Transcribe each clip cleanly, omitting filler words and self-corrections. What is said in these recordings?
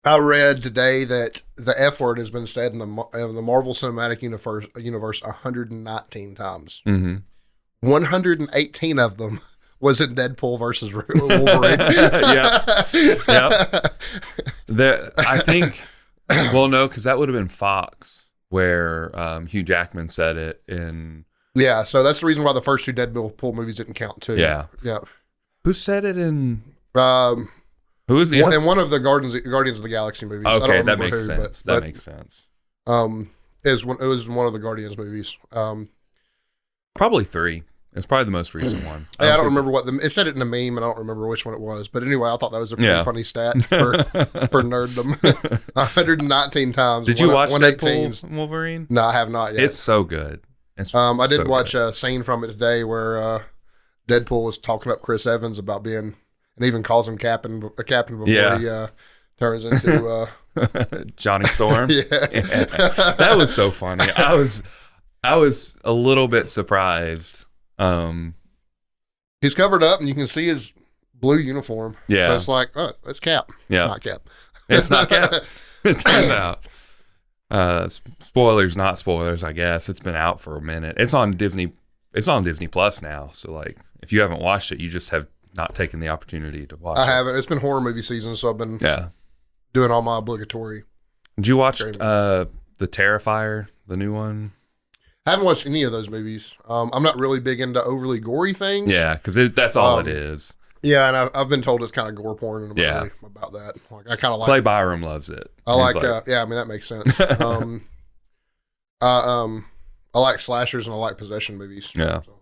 I read today that the F word has been said in the Marvel Cinematic Universe 119 times. Mm-hmm. 118 of them was in Deadpool versus Wolverine. Yep. Yep. I think. Well, no, because that would have been Fox, where Hugh Jackman said it in. Yeah, so that's the reason why the first two Deadpool movies didn't count too. Yeah. Yeah. Who said it in? Um, Who is the? In one of the Guardians of the Galaxy movies. Okay, that makes sense. That makes sense. It was one of the Guardians movies. Probably 3. It's probably the most recent one. I don't remember it said it in a meme, and I don't remember which one it was. But anyway, I thought that was a pretty funny stat for nerddom. 119 times. Did you watch Deadpool Wolverine? No, I have not yet. It's so good. I did watch a scene from it today where Deadpool was talking up Chris Evans about being, and even calls him captain before he turns into Johnny Storm. Yeah. That was so funny. I was a little bit surprised. He's covered up, and you can see his blue uniform. Yeah, so it's like, oh, it's Cap. Yeah, it's not Cap. It's not Cap. It turns out. Spoilers, not spoilers. I guess it's been out for a minute. It's on Disney. It's on Disney Plus now. So like, if you haven't watched it, you just have not taken the opportunity to watch it. I haven't. It's been horror movie season, so I've been doing all my obligatory. Did you watch The Terrifier, the new one? I haven't watched any of those movies. I'm not really big into overly gory things. Yeah, because that's all it is. Yeah, and I've been told it's kind of gore porn, and I'm really about that. Like, I kind of like Clay Byram loves it. I like I mean, that makes sense. I like slashers and I like possession movies. Yeah. So.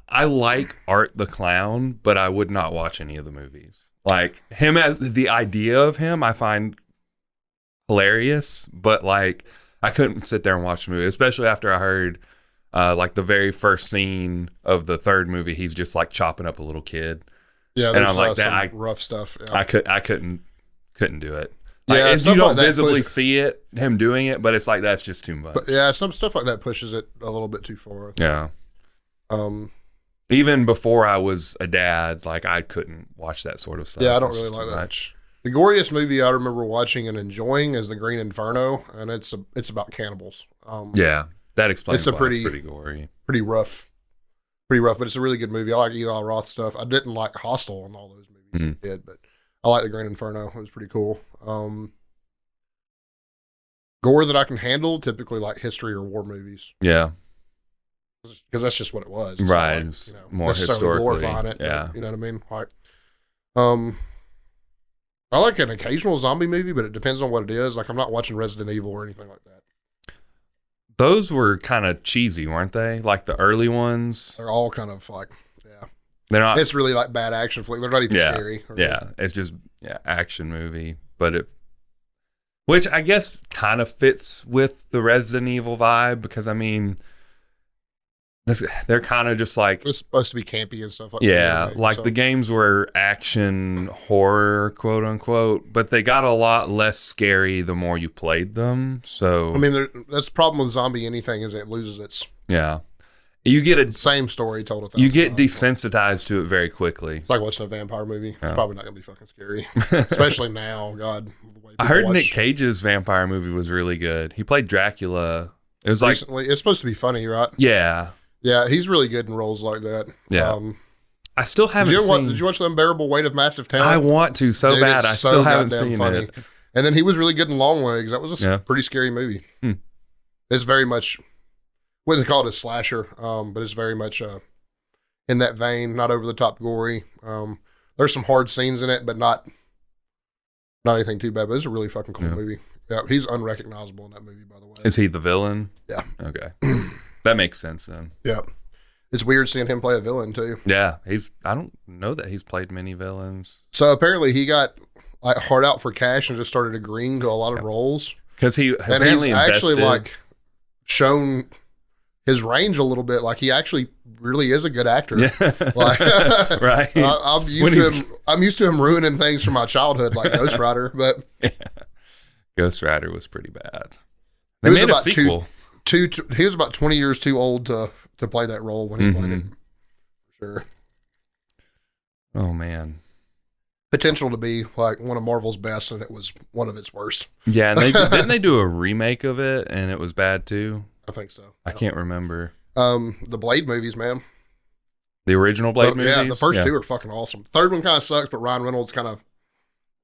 I like Art the Clown, but I would not watch any of the movies. Like him, as the idea of him, I find hilarious, but like I couldn't sit there and watch the movie, especially after I heard like the very first scene of the third movie, he's just like chopping up a little kid. Yeah, there's and I'm like some rough stuff. Yeah. I couldn't do it. Like, yeah, you don't visibly see it, him doing it, but it's like that's just too much. But yeah, some stuff like that pushes it a little bit too far. Yeah. Even before I was a dad, like I couldn't watch that sort of stuff. Yeah, I don't really like that. Much. The goriest movie I remember watching and enjoying is The Green Inferno, and it's about cannibals. Yeah, that explains. It's pretty gory, pretty rough, but it's a really good movie. I like Eli Roth stuff. I didn't like Hostel and all those movies I did, but I like The Green Inferno. It was pretty cool. Gore that I can handle, typically like history or war movies. Yeah. Because that's just what it was. It's right. Like, more historically. Glorifying it. Yeah. But, you know what I mean? Like, I like an occasional zombie movie, but it depends on what it is. Like, I'm not watching Resident Evil or anything like that. Those were kind of cheesy, weren't they? Like the early ones. They're all kind of like, they're not. It's really like bad action flick. They're not even scary. Yeah. It's just action movie, but which I guess kind of fits with the Resident Evil vibe because I mean. They're kind of just like it's supposed to be campy and stuff like that. Yeah, like the games were action horror, quote unquote, but they got a lot less scary the more you played them. So I mean, that's the problem with zombie anything is it loses its You get a same story told. You get desensitized to it very quickly. It's like watching a vampire movie. It's probably not gonna be fucking scary, especially now. God, I heard Nick Cage's vampire movie was really good. He played Dracula. It was recently. It's supposed to be funny, right? Yeah. Yeah, he's really good in roles like that. Yeah. I still haven't seen... Did you watch The Unbearable Weight of Massive Talent? I want to so bad. I still haven't seen it. And then he was really good in Long Legs. That was a pretty scary movie. It's very much... Wouldn't call it a slasher, but it's very much in that vein, not over the top gory. There's some hard scenes in it, but not anything too bad. But it's a really fucking cool movie. Yeah, he's unrecognizable in that movie, by the way. Is he the villain? Yeah. Okay. That makes sense then. Yeah. It's weird seeing him play a villain too. Yeah. I don't know that he's played many villains. So apparently he got like hard out for cash and just started agreeing to a lot of roles. Because he's actually like shown his range a little bit. Like he actually really is a good actor. Yeah. Like, right. I'm used to him ruining things from my childhood, like Ghost Rider, but Ghost Rider was pretty bad. They made a sequel. He was about 20 years too old to play that role when he played it. For sure. Oh man. potential to be like one of Marvel's best, and it was one of its worst. Yeah, and didn't they do a remake of it, and it was bad too? I think so. I can't remember. The Blade movies, man. The original Blade movies? Yeah, the first two are fucking awesome. Third one kind of sucks, but Ryan Reynolds kind of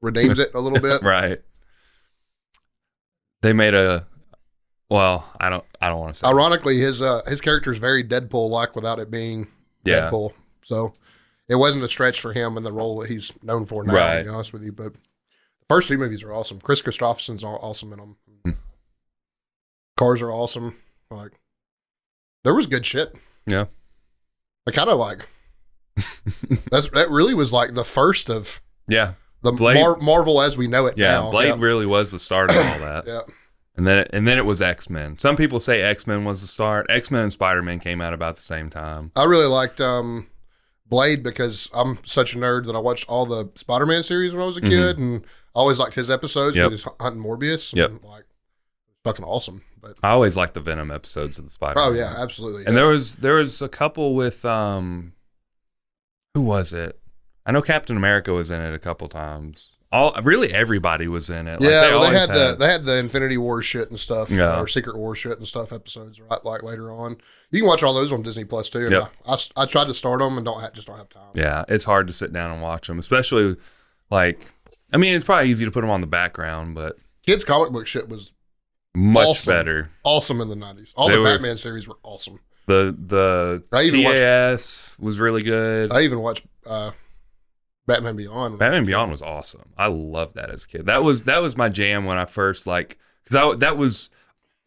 redeems it a little bit. Right. They made I don't want to say. Ironically, his character is very Deadpool-like without it being Deadpool. So it wasn't a stretch for him in the role that he's known for now, to be honest with you. But the first two movies are awesome. Chris Christopherson's awesome in them. Cars are awesome. Like, there was good shit. Yeah. I kind of like that really was like the first of the Marvel as we know it now. Blade really was the start of all that. Yeah. And then it was X-Men. Some people say X-Men was the start. X-Men and Spider-Man came out about the same time. I really liked Blade because I'm such a nerd that I watched all the Spider-Man series when I was a kid, and I always liked his episodes because he's hunting Morbius. Yep. And, like, fucking awesome. But I always liked the Venom episodes of the Spider-Man. Oh yeah, absolutely. And there was a couple with who was it? I know Captain America was in it a couple times. Really everybody was in it. Yeah, they had the Infinity War shit and stuff, or Secret War shit and stuff episodes, right? Like later on, you can watch all those on Disney Plus too. And I tried to start them and just don't have time. Yeah, it's hard to sit down and watch them, especially it's probably easy to put them on the background, but kids comic book shit was much better. Awesome in the 90s. All the Batman series were awesome. The TAS was really good. I even watched Batman Beyond. Batman Beyond was awesome. I loved that as a kid. That was my jam when I first because that was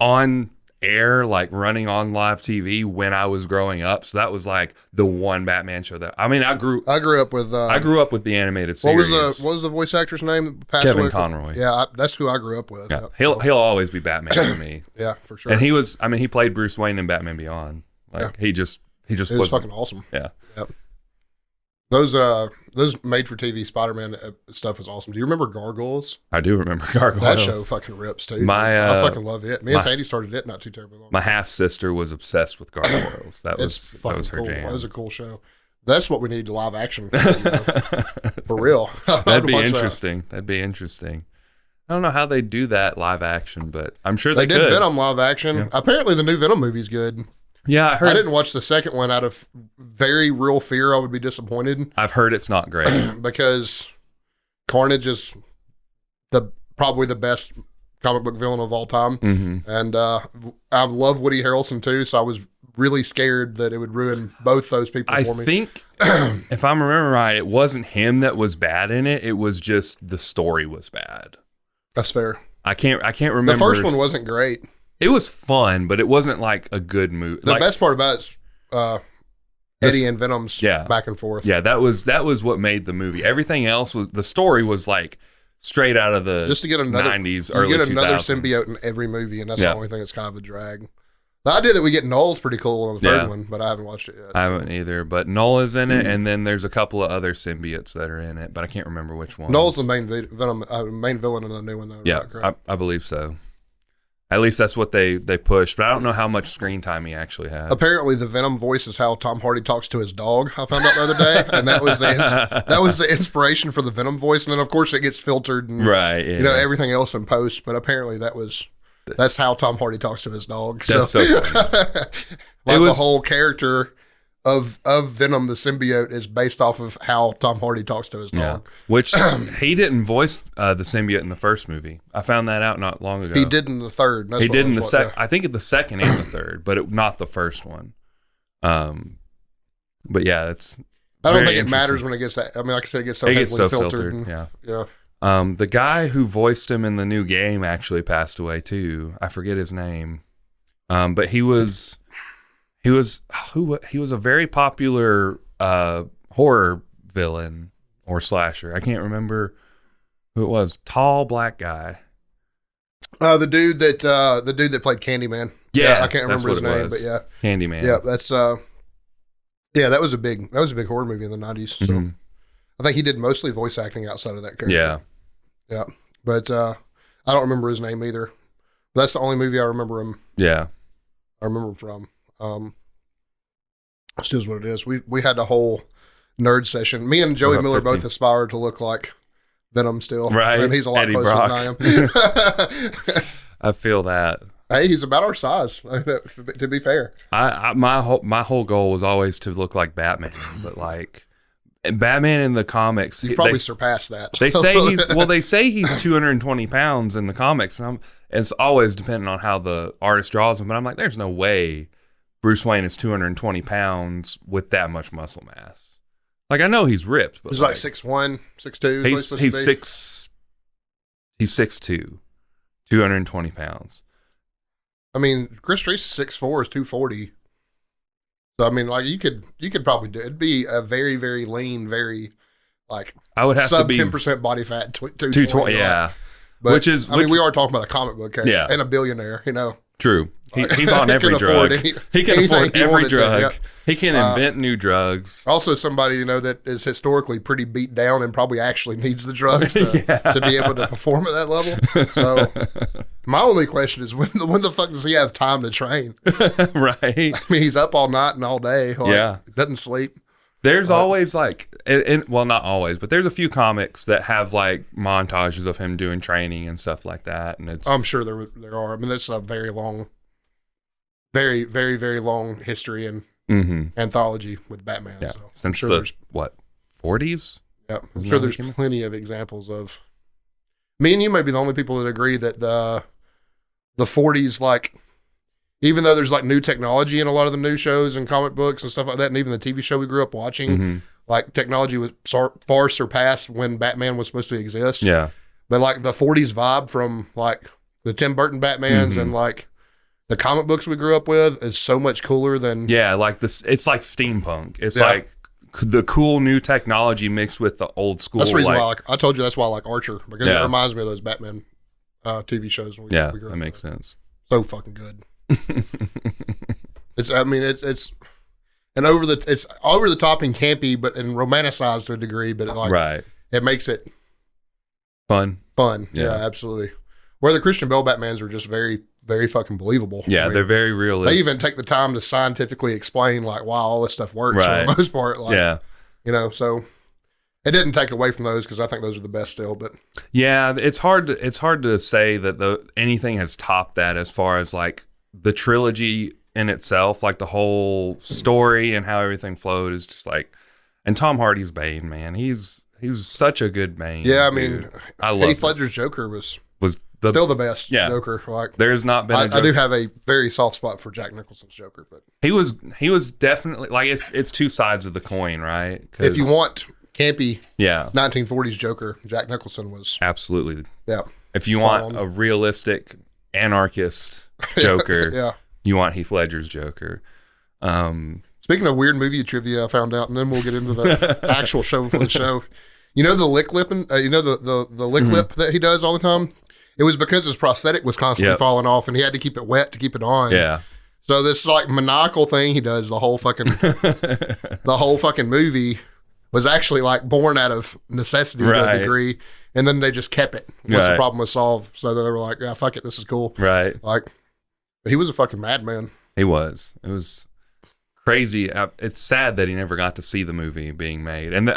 on air, like running on live TV when I was growing up. So that was like the one Batman show I grew up with the animated series. What was the voice actor's name? Kevin Conroy. Yeah, that's who I grew up with. Yeah. He'll always be Batman for me. Yeah, for sure. And he played Bruce Wayne in Batman Beyond. He just it was fucking awesome. Yeah. Yep. Those made for TV Spider-Man stuff is awesome. Do you remember Gargoyles? I do remember Gargoyles. That show fucking rips too. I fucking love it. Me and Sandy started it not too terribly long. My half sister was obsessed with Gargoyles. That was her cool. jam. That was a cool show. That's what we need to live action for real. That'd be interesting. That'd be interesting. I don't know how they do that live action, but I'm sure they could. Did Venom live action. Yeah. Apparently, the new Venom movie's good. Yeah, I didn't watch the second one out of very real fear I would be disappointed. I've heard it's not great because Carnage is probably the best comic book villain of all time, and I love Woody Harrelson too. So I was really scared that it would ruin both those people for me. I think, if I'm remembering right, it wasn't him that was bad in it. It was just the story was bad. That's fair. I can't remember. The first one wasn't great. It was fun, but it wasn't like a good movie. The best part about it is Eddie and Venom's back and forth. Yeah, that was what made the movie. Everything else the story was like straight out of the just to get another 90s, early 2000s. You get another symbiote in every movie, and that's the only thing that's kind of a drag. The idea that we get Null's pretty cool on the third one, but I haven't watched it yet. I haven't either, but Null is in it, and then there's a couple of other symbiotes that are in it, but I can't remember which one. Null's the main main villain in the new one, though. Yeah, right, I believe so. At least that's what they pushed, but I don't know how much screen time he actually had. Apparently, the Venom voice is how Tom Hardy talks to his dog. I found out the other day, and that was the inspiration for the Venom voice. And then, of course, it gets filtered and everything else in post. But apparently, that's how Tom Hardy talks to his dog. That's so funny. The whole character of Venom, the symbiote, is based off of how Tom Hardy talks to his dog. Which he didn't voice the symbiote in the first movie. I found that out not long ago. He did in the third. He did in the second. I think in the second and the third, but not the first one. But yeah, it's. I don't think it matters when it gets that. I mean, like I said, it gets so heavily filtered. Yeah. The guy who voiced him in the new game actually passed away too. I forget his name, but he was a very popular horror villain or slasher. I can't remember who it was. Tall black guy. The dude that played Candyman. Yeah, I can't remember his name, but yeah, Candyman. Yeah, that's that was a big horror movie in the 90s. So I think he did mostly voice acting outside of that character. Yeah, but I don't remember his name either. That's the only movie I remember him. Yeah, I remember him from. Still is what it is. We had a whole nerd session. Me and Joey Miller 15. Both aspire to look like Venom still. Right. And he's a lot Eddie closer Brock. than I am. I feel that. Hey, he's about our size, to be fair. My whole goal was always to look like Batman, but like Batman in the comics, you've probably surpassed that. They say he's 220 pounds in the comics, and it's always depending on how the artist draws him. But I'm like, there's no way Bruce Wayne is 220 pounds with that much muscle mass. Like, I know he's ripped, but he's like 6'1", 6'2". He's 6'2", 220 pounds. I mean, Chris Reese is 6'4", is 240. So I mean, like you could probably do it. It'd be a very, very lean, very like I would have sub to be 10% body fat, 220. Yeah, but I mean, we are talking about a comic book character and a billionaire. True. He's on every drug. He can afford every drug. He can invent new drugs. Also, somebody that is historically pretty beat down and probably actually needs the drugs to be able to perform at that level. So, my only question is when the fuck does he have time to train? Right. I mean, he's up all night and all day. Doesn't sleep. There's always like, well, not always, but there's a few comics that have like montages of him doing training and stuff like that, and it's. I'm sure there are. I mean, there's a very long, very, very, very long history and anthology with Batman. Yeah. So Since sure the 40s. Yeah, I'm sure there's plenty of examples of. Me and you may be the only people that agree that the 40s, like. Even though there's like new technology in a lot of the new shows and comic books and stuff like that, and even the TV show we grew up watching, like technology was far surpassed when Batman was supposed to exist. Yeah. But like the 40s vibe from like the Tim Burton Batmans and like the comic books we grew up with is so much cooler than. Yeah, like this. It's like steampunk. It's like the cool new technology mixed with the old school. That's the reason why I told you that's why I like Archer, because it reminds me of those Batman TV shows. We grew up that makes sense. So fucking good. It's and it's over the top and campy, but and romanticized to a degree, but it makes it fun. Yeah, absolutely. Where the Christian Bale Batmans are just very, very fucking believable. Yeah, I mean, they're very realistic. They even take the time to scientifically explain like why all this stuff works for the most part. Like, so it didn't take away from those because I think those are the best still. But yeah, it's hard to say that anything has topped that as far as like the trilogy in itself, like the whole story and how everything flowed is just like, and Tom Hardy's Bane, man, he's such a good Bane. Yeah, I mean, I love Heath Ledger's Joker was still the best Joker. Like, there's not been. I do have a very soft spot for Jack Nicholson's Joker, but he was definitely like it's two sides of the coin, right? If you want campy, 1940s Joker, Jack Nicholson was absolutely. Yeah. If you want a realistic anarchist Joker, you want Heath Ledger's Joker. Speaking of weird movie trivia, I found out, and then we'll get into the actual show before the show. You know the lick lipping? The lick lip that he does all the time? It was because his prosthetic was constantly falling off, and he had to keep it wet to keep it on. Yeah. So this like maniacal thing he does the whole fucking movie was actually like born out of necessity to a degree, and then they just kept it once the problem was solved. So they were like, "Yeah, fuck it, this is cool." Right. Like, he was a fucking madman. He was. It was crazy. It's sad that he never got to see the movie being made, and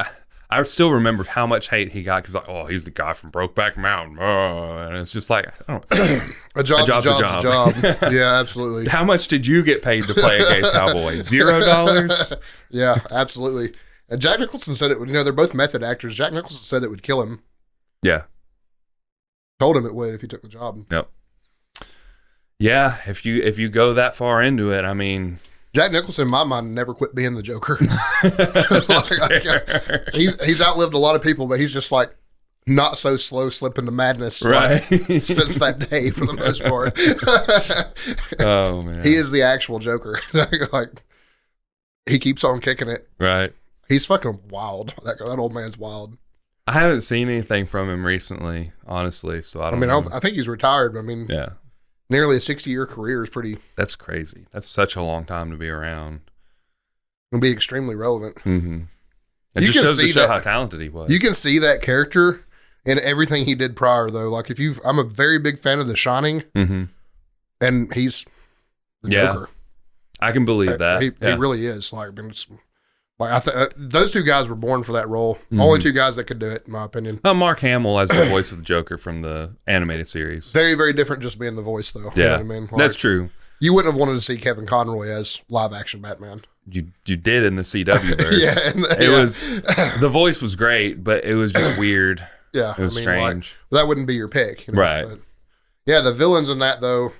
I still remember how much hate he got because like, he's the guy from Brokeback Mountain, and it's just like, I don't a job's a job. Yeah, absolutely. How much did you get paid to play a gay cowboy? $0? Yeah, absolutely. And Jack Nicholson said it would. They're both method actors. Jack Nicholson said it would kill him. Yeah. Told him it would if he took the job. Yep. Yeah, if you go that far into it, I mean, Jack Nicholson, in my mind, never quit being the Joker. Fair. He's outlived a lot of people, but he's just like not so slow slip into madness, right? Since that day, for the most part. Oh man, he is the actual Joker. Like, he keeps on kicking it. Right. He's fucking wild. That old man's wild. I haven't seen anything from him recently, honestly. So I don't know. I think he's retired. But I mean, yeah. Nearly a 60-year career is pretty. That's crazy. That's such a long time to be around. And be extremely relevant. Mm-hmm. It just shows to show how talented he was. You can see that character in everything he did prior, though. Like I'm a very big fan of The Shining, and he's the Joker. I can believe that. He really is. Like, it's Like those two guys were born for that role. Mm-hmm. Only two guys that could do it, in my opinion. Mark Hamill as the voice of the Joker from the animated series. Very, very different just being the voice, though. Yeah, you know what I mean? Like, that's true. You wouldn't have wanted to see Kevin Conroy as live action Batman. You did in the CW verse. It was the voice was great, but it was just weird. Yeah, it was strange. That wouldn't be your pick, you know? Right? But, yeah, the villains in that though,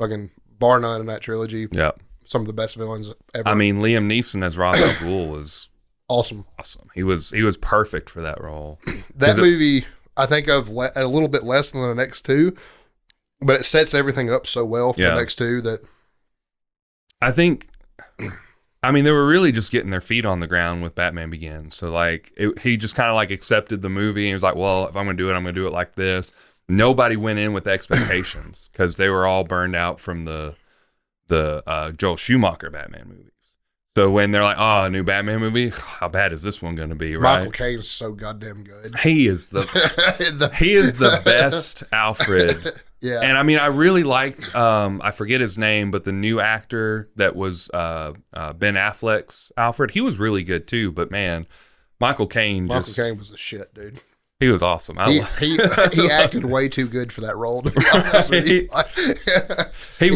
fucking bar none in that trilogy. Yeah. Some of the best villains ever. I mean, Liam Neeson as Ra's al Ghul was awesome. He was perfect for that role. That movie, I think of a little bit less than the next two, but it sets everything up so well for the next two that I think. I mean, they were really just getting their feet on the ground with Batman Begins. So like, he just kind of like accepted the movie and he was like, "Well, if I'm gonna do it, I'm gonna do it like this." Nobody went in with expectations because they were all burned out from the Joel Schumacher Batman movies. So when they're like, "Oh, a new Batman movie, how bad is this one going to be?" Right? Michael Caine is so goddamn good. He is the best Alfred. Yeah, and I mean, I really liked. I forget his name, but the new actor that was Ben Affleck's Alfred, he was really good too. But man, Michael Caine was the shit, dude. He was awesome. He acted way too good for that role, to be honest with you. He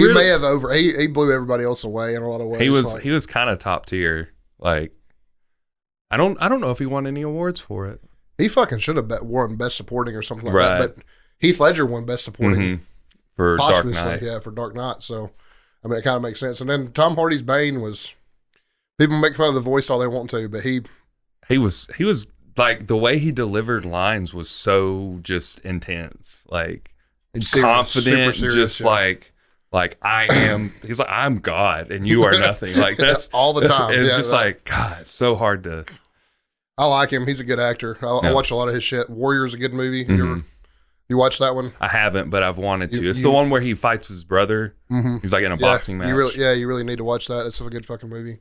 blew everybody else away in a lot of ways. He was kind of top tier. Like, I don't know if he won any awards for it. He fucking should have won Best Supporting or something like that. But Heath Ledger won Best Supporting for Dark Knight. Yeah, for Dark Knight. So, I mean, it kind of makes sense. And then Tom Hardy's Bane was, people make fun of the voice all they want to, but he was like, the way he delivered lines was so just intense, like confident, serious, just like I am. He's like, I'm God and you are nothing. Like that's all the time. It's just like, God, it's so hard to. I like him. He's a good actor. I watch a lot of his shit. Warrior is a good movie. You watched that one? I haven't, but I've wanted to. It's the one where he fights his brother. He's like in a boxing match. You really need to watch that. It's a good fucking movie.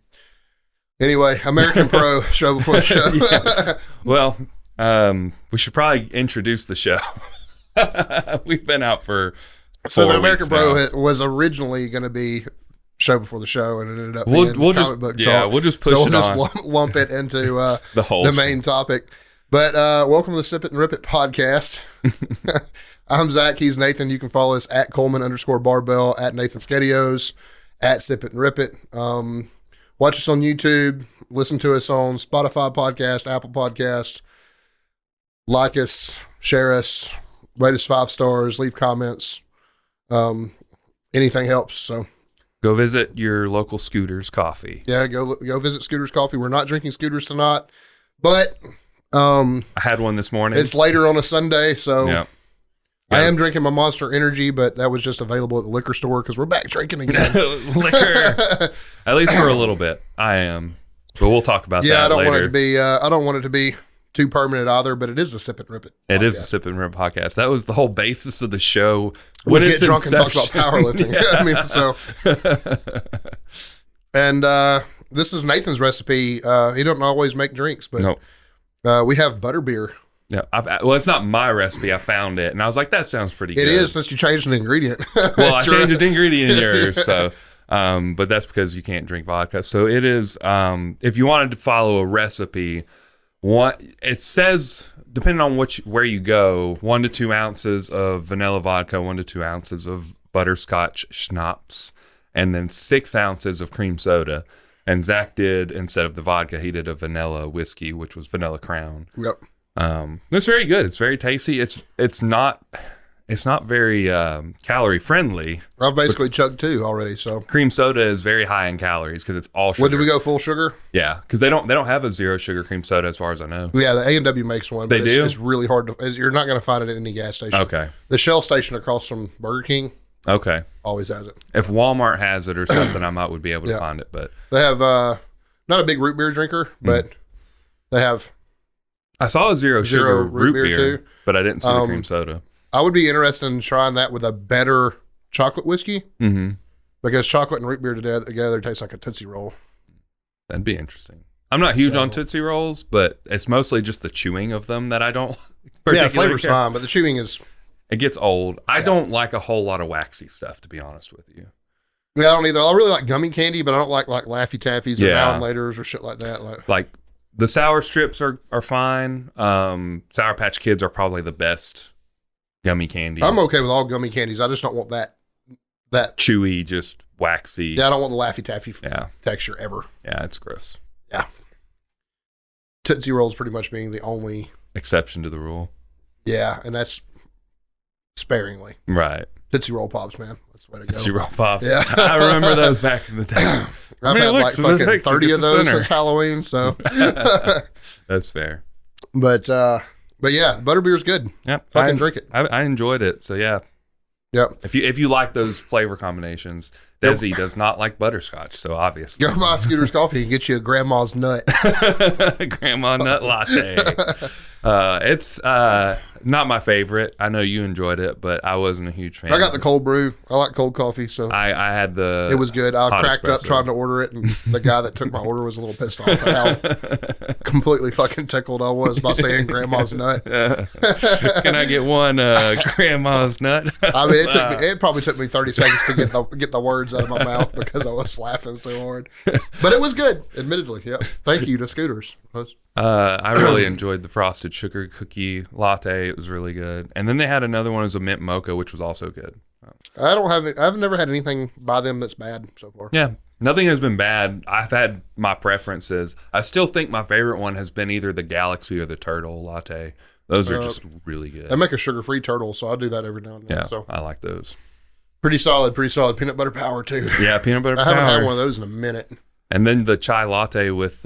Anyway, American Pro, show before show. Well, we should probably introduce the show. We've been out for 4 the American Pro now. was originally going to be show before the show, and it ended up being comic book talk. We'll just push it on. So we'll just lump it into the main topic. But welcome to the Sip It and Rip It podcast. I'm Zach. He's Nathan. You can follow us at Coleman_Barbell, at Nathan Skedios, at Sip It and Rip It. Watch us on YouTube. Listen to us on Spotify podcast, Apple podcast. Like us, share us, rate us 5 stars, leave comments. Anything helps. So go visit your local Scooters Coffee. Yeah, go visit Scooters Coffee. We're not drinking Scooters tonight, but I had one this morning. It's later on a Sunday, so yeah. I am drinking my Monster Energy, but that was just available at the liquor store because we're back drinking again. Liquor, at least for a little bit. I am, but we'll talk about that later. I don't want it to be too permanent either, but it is a Sip and Rip It podcast. It is a Sip and Rip podcast. That was the whole basis of the show. When get drunk and talk about powerlifting. Yeah. I mean, so. And this is Nathan's recipe. He doesn't always make drinks, but we have butterbeer. Yeah, it's not my recipe. I found it, and I was like, "That sounds pretty good." It is, since you changed an ingredient. Well, I changed an ingredient in yours, so. But that's because you can't drink vodka. So it is. If you wanted to follow a recipe, it says, depending on where you go, 1 to 2 ounces of vanilla vodka, 1 to 2 ounces of butterscotch schnapps, and then 6 ounces of cream soda. And Zach did, instead of the vodka, he did a vanilla whiskey, which was Vanilla Crown. Yep. It's very good. It's very tasty. It's not very calorie friendly. I've basically chugged 2 already. So cream soda is very high in calories because it's all sugar. What, did we go full sugar? Yeah, because they don't have a 0 sugar cream soda as far as I know. Yeah, the A&W makes one. They do? It's really hard to. You're not going to find it at any gas station. Okay. The Shell station across from Burger King. Okay. Always has it. If Walmart has it or something, I would be able to find it. But they have not a big root beer drinker, but they have. I saw a 0 sugar root beer too, but I didn't see the cream soda. I would be interested in trying that with a better chocolate whiskey, because chocolate and root beer together tastes like a Tootsie Roll. That'd be interesting. I'm not huge on Tootsie Rolls, but it's mostly just the chewing of them that I don't. Yeah, flavor's fine, but the chewing is. It gets old. I don't like a whole lot of waxy stuff, to be honest with you. Yeah, I don't either. I really like gummy candy, but I don't like Laffy Taffies or Now and Laters or shit like that. Like the sour strips are fine. Sour Patch Kids are probably the best gummy candy. I'm okay with all gummy candies. I just don't want that chewy, just waxy. Yeah, I don't want the Laffy Taffy texture ever. Yeah, it's gross. Yeah. Tootsie Rolls pretty much being the only exception to the rule. Yeah, and that's sparingly. Right. Tootsie Roll Pops, man. That's the way to go. Tootsie Roll Pops. Yeah. I remember those back in the day. I've had like fucking 30 of those since Halloween, so. That's fair. But yeah, butterbeer's good. Yep. Fucking drink it. I enjoyed it, so yeah. Yep. If you like those flavor combinations, Desi does not like butterscotch, so obviously. Go buy Scooter's Coffee and get you a grandma's nut. Grandma nut latte. It's not my favorite. I know you enjoyed it, but I wasn't a huge fan. I got the cold brew. I like cold coffee, so I had the. It was good. I cracked espresso. up trying to order it, and the guy that took my order was a little pissed off at how completely fucking tickled I was by saying grandma's nut. Can I get one grandma's nut? I mean, it probably took me 30 seconds to get the words out of my mouth because I was laughing so hard. But it was good, admittedly. Yeah. Thank you to Scooters. I really enjoyed the frosted sugar cookie latte. It was really good. And then they had another one as a mint mocha, which was also good. I've never had anything by them that's bad so far. Yeah. Nothing has been bad. I've had my preferences. I still think my favorite one has been either the Galaxy or the Turtle latte. Those are just really good. They make a sugar-free turtle, so I do that every now and then. Yeah, so I like those. Pretty solid. Peanut butter power, too. Yeah, peanut butter power. I haven't had one of those in a minute. And then the chai latte with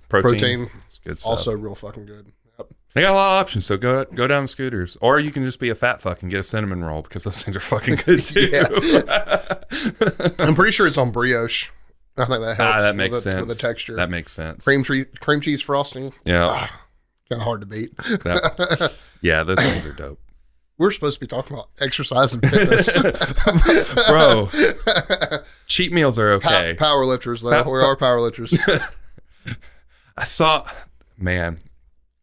protein. It's good stuff. Also real fucking good. Yep. They got a lot of options, so go down Scooters. Or you can just be a fat fuck and get a cinnamon roll because those things are fucking good too. I'm pretty sure it's on brioche. I think that helps. That makes sense. With the texture. That makes sense. Cream cheese frosting. Yeah. Kind of hard to beat. Yeah, those things are dope. We're supposed to be talking about exercise and fitness. Bro, cheat meals are okay. Power lifters, though. We are power lifters. I saw, man,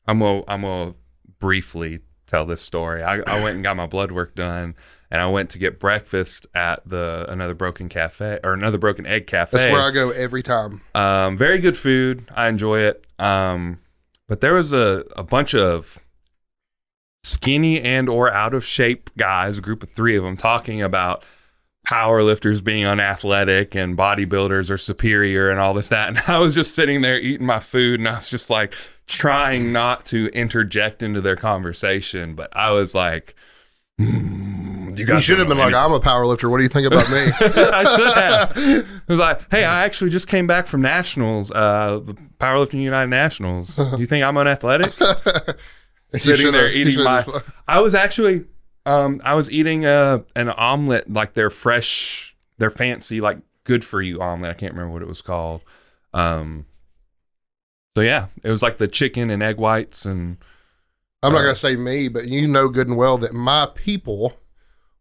I'm gonna briefly tell this story. I went and got my blood work done, and I went to get breakfast at another Broken Egg Cafe. That's where I go every time. Very good food. I enjoy it. But there was a bunch of skinny and or out of shape guys, a group of 3 of them, talking about power lifters being unathletic and bodybuilders are superior and all that. And I was just sitting there eating my food, and I was just like trying not to interject into their conversation, but I was like, you should have been like, I'm a power lifter. What do you think about me? I should have. It was like, hey, I actually just came back from nationals, the Powerlifting United Nationals. You think I'm unathletic? Sitting there eating I was actually I was eating an omelet, like their fancy, like good for you omelet. I can't remember what it was called. So yeah, it was like the chicken and egg whites, and I'm not gonna say me, but you know good and well that my people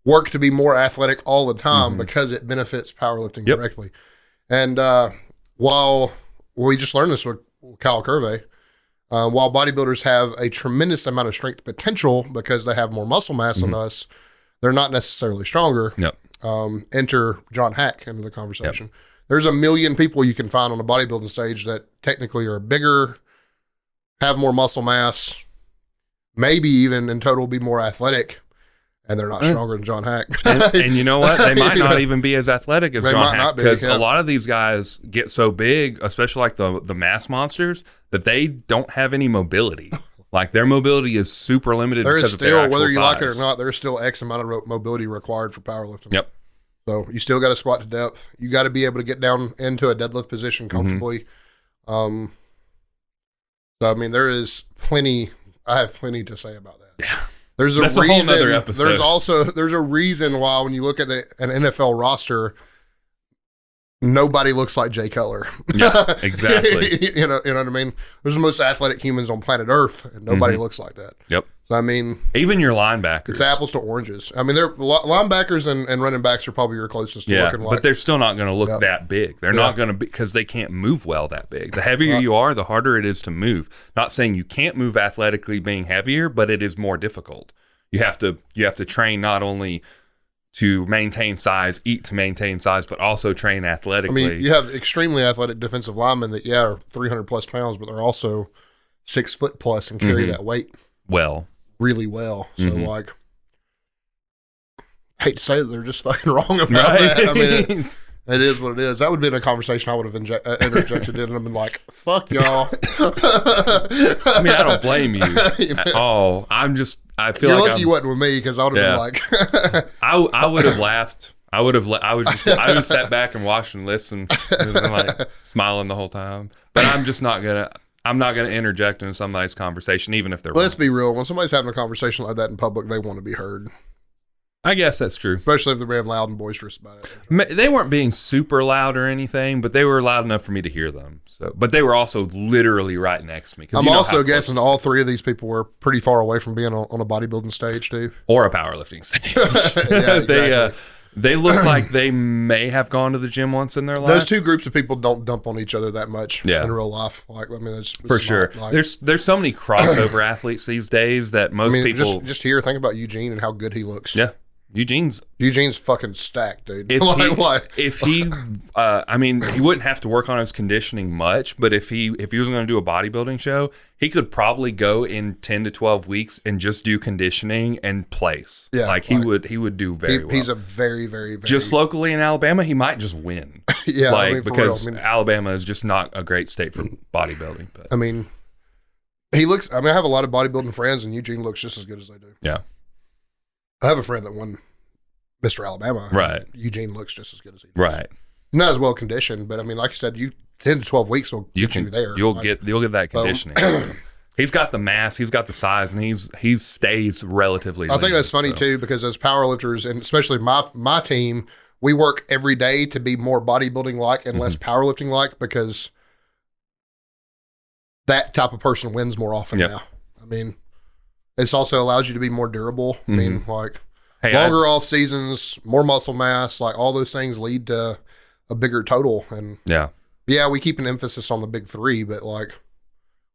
work to be more athletic all the time because it benefits powerlifting directly. And while we just learned this with Kyle Curvey, while bodybuilders have a tremendous amount of strength potential because they have more muscle mass than us, they're not necessarily stronger. Yep. Enter John Hack into the conversation. Yep. There's a million people you can find on a bodybuilding stage that technically are bigger, have more muscle mass, maybe even in total be more athletic, and they're not stronger than John Hack. and you know what? They might not even be as athletic as John Hack, because a lot of these guys get so big, especially like the mass monsters, that they don't have any mobility. Like their mobility is super limited. There is still, whether you size. like it or not, there's still X amount of mobility required for powerlifting. Yep. So you still got to squat to depth. You got to be able to get down into a deadlift position comfortably. So I mean, there is plenty. I have plenty to say about that. Yeah. There's a That's reason. A whole nother episode. There's a reason why when you look at an NFL roster, nobody looks like Jay Cutler. Yeah, exactly. you know what I mean? There's the most athletic humans on planet Earth, and nobody looks like that. Yep. So I mean, even your linebackers, it's apples to oranges. I mean, they're linebackers and running backs are probably your closest to looking like. But they're still not going to look that big. They're not going to be, because they can't move well that big. The heavier you are, the harder it is to move. Not saying you can't move athletically being heavier, but it is more difficult. You have to train not only to maintain size, eat to maintain size, but also train athletically. I mean, you have extremely athletic defensive linemen that, are 300 plus pounds, but they're also 6 foot plus and carry that weight really well. So, like, I hate to say that they're just fucking wrong about that. I mean, it is what it is. That would have been a conversation I would have interjected in and I've been like, fuck y'all. I mean, I don't blame you at all. I feel You're like lucky you wasn't with me because I would have been like, I would have laughed. I would have sat back and watched and listened and been like smiling the whole time. But I'm not gonna interject into somebody's conversation, even if they're let's wrong. be real. When somebody's having a conversation like that in public, they want to be heard. I guess that's true. Especially if they're being loud and boisterous about it. They weren't being super loud or anything, but they were loud enough for me to hear them. So, but they were also literally right next to me. I'm also guessing all three of these people were pretty far away from being on a bodybuilding stage, too. Or a powerlifting stage. Yeah, exactly. They look like they may have gone to the gym once in their life. Those two groups of people don't dump on each other that much in real life. Like, I mean, it's for sure. Like, there's so many crossover athletes these days that most people just here. Think about Eugene and how good he looks. Yeah, Eugene's fucking stacked, dude. If he I mean, he wouldn't have to work on his conditioning much, but if he was going to do a bodybuilding show, he could probably go in 10 to 12 weeks and just do conditioning and place. Yeah, like he would do very well. He's a very, very, very just locally in Alabama, he might just win. Yeah, like I mean, because Alabama is just not a great state for bodybuilding. But I mean, he looks. I mean, I have a lot of bodybuilding friends, and Eugene looks just as good as they do. Yeah. I have a friend that won Mr. Alabama. Right. Eugene looks just as good as he does. Right. Not as well conditioned, but I mean, like I said, 10 to 12 weeks will get you there. You'll get that conditioning. He's got the mass, he's got the size, and he stays relatively lean. I think that's funny too, because as powerlifters, and especially my team, we work every day to be more bodybuilding like and less powerlifting like, because that type of person wins more often now. I mean, this also allows you to be more durable. I mean, like longer off seasons, more muscle mass, like all those things lead to a bigger total. And we keep an emphasis on the big three, but like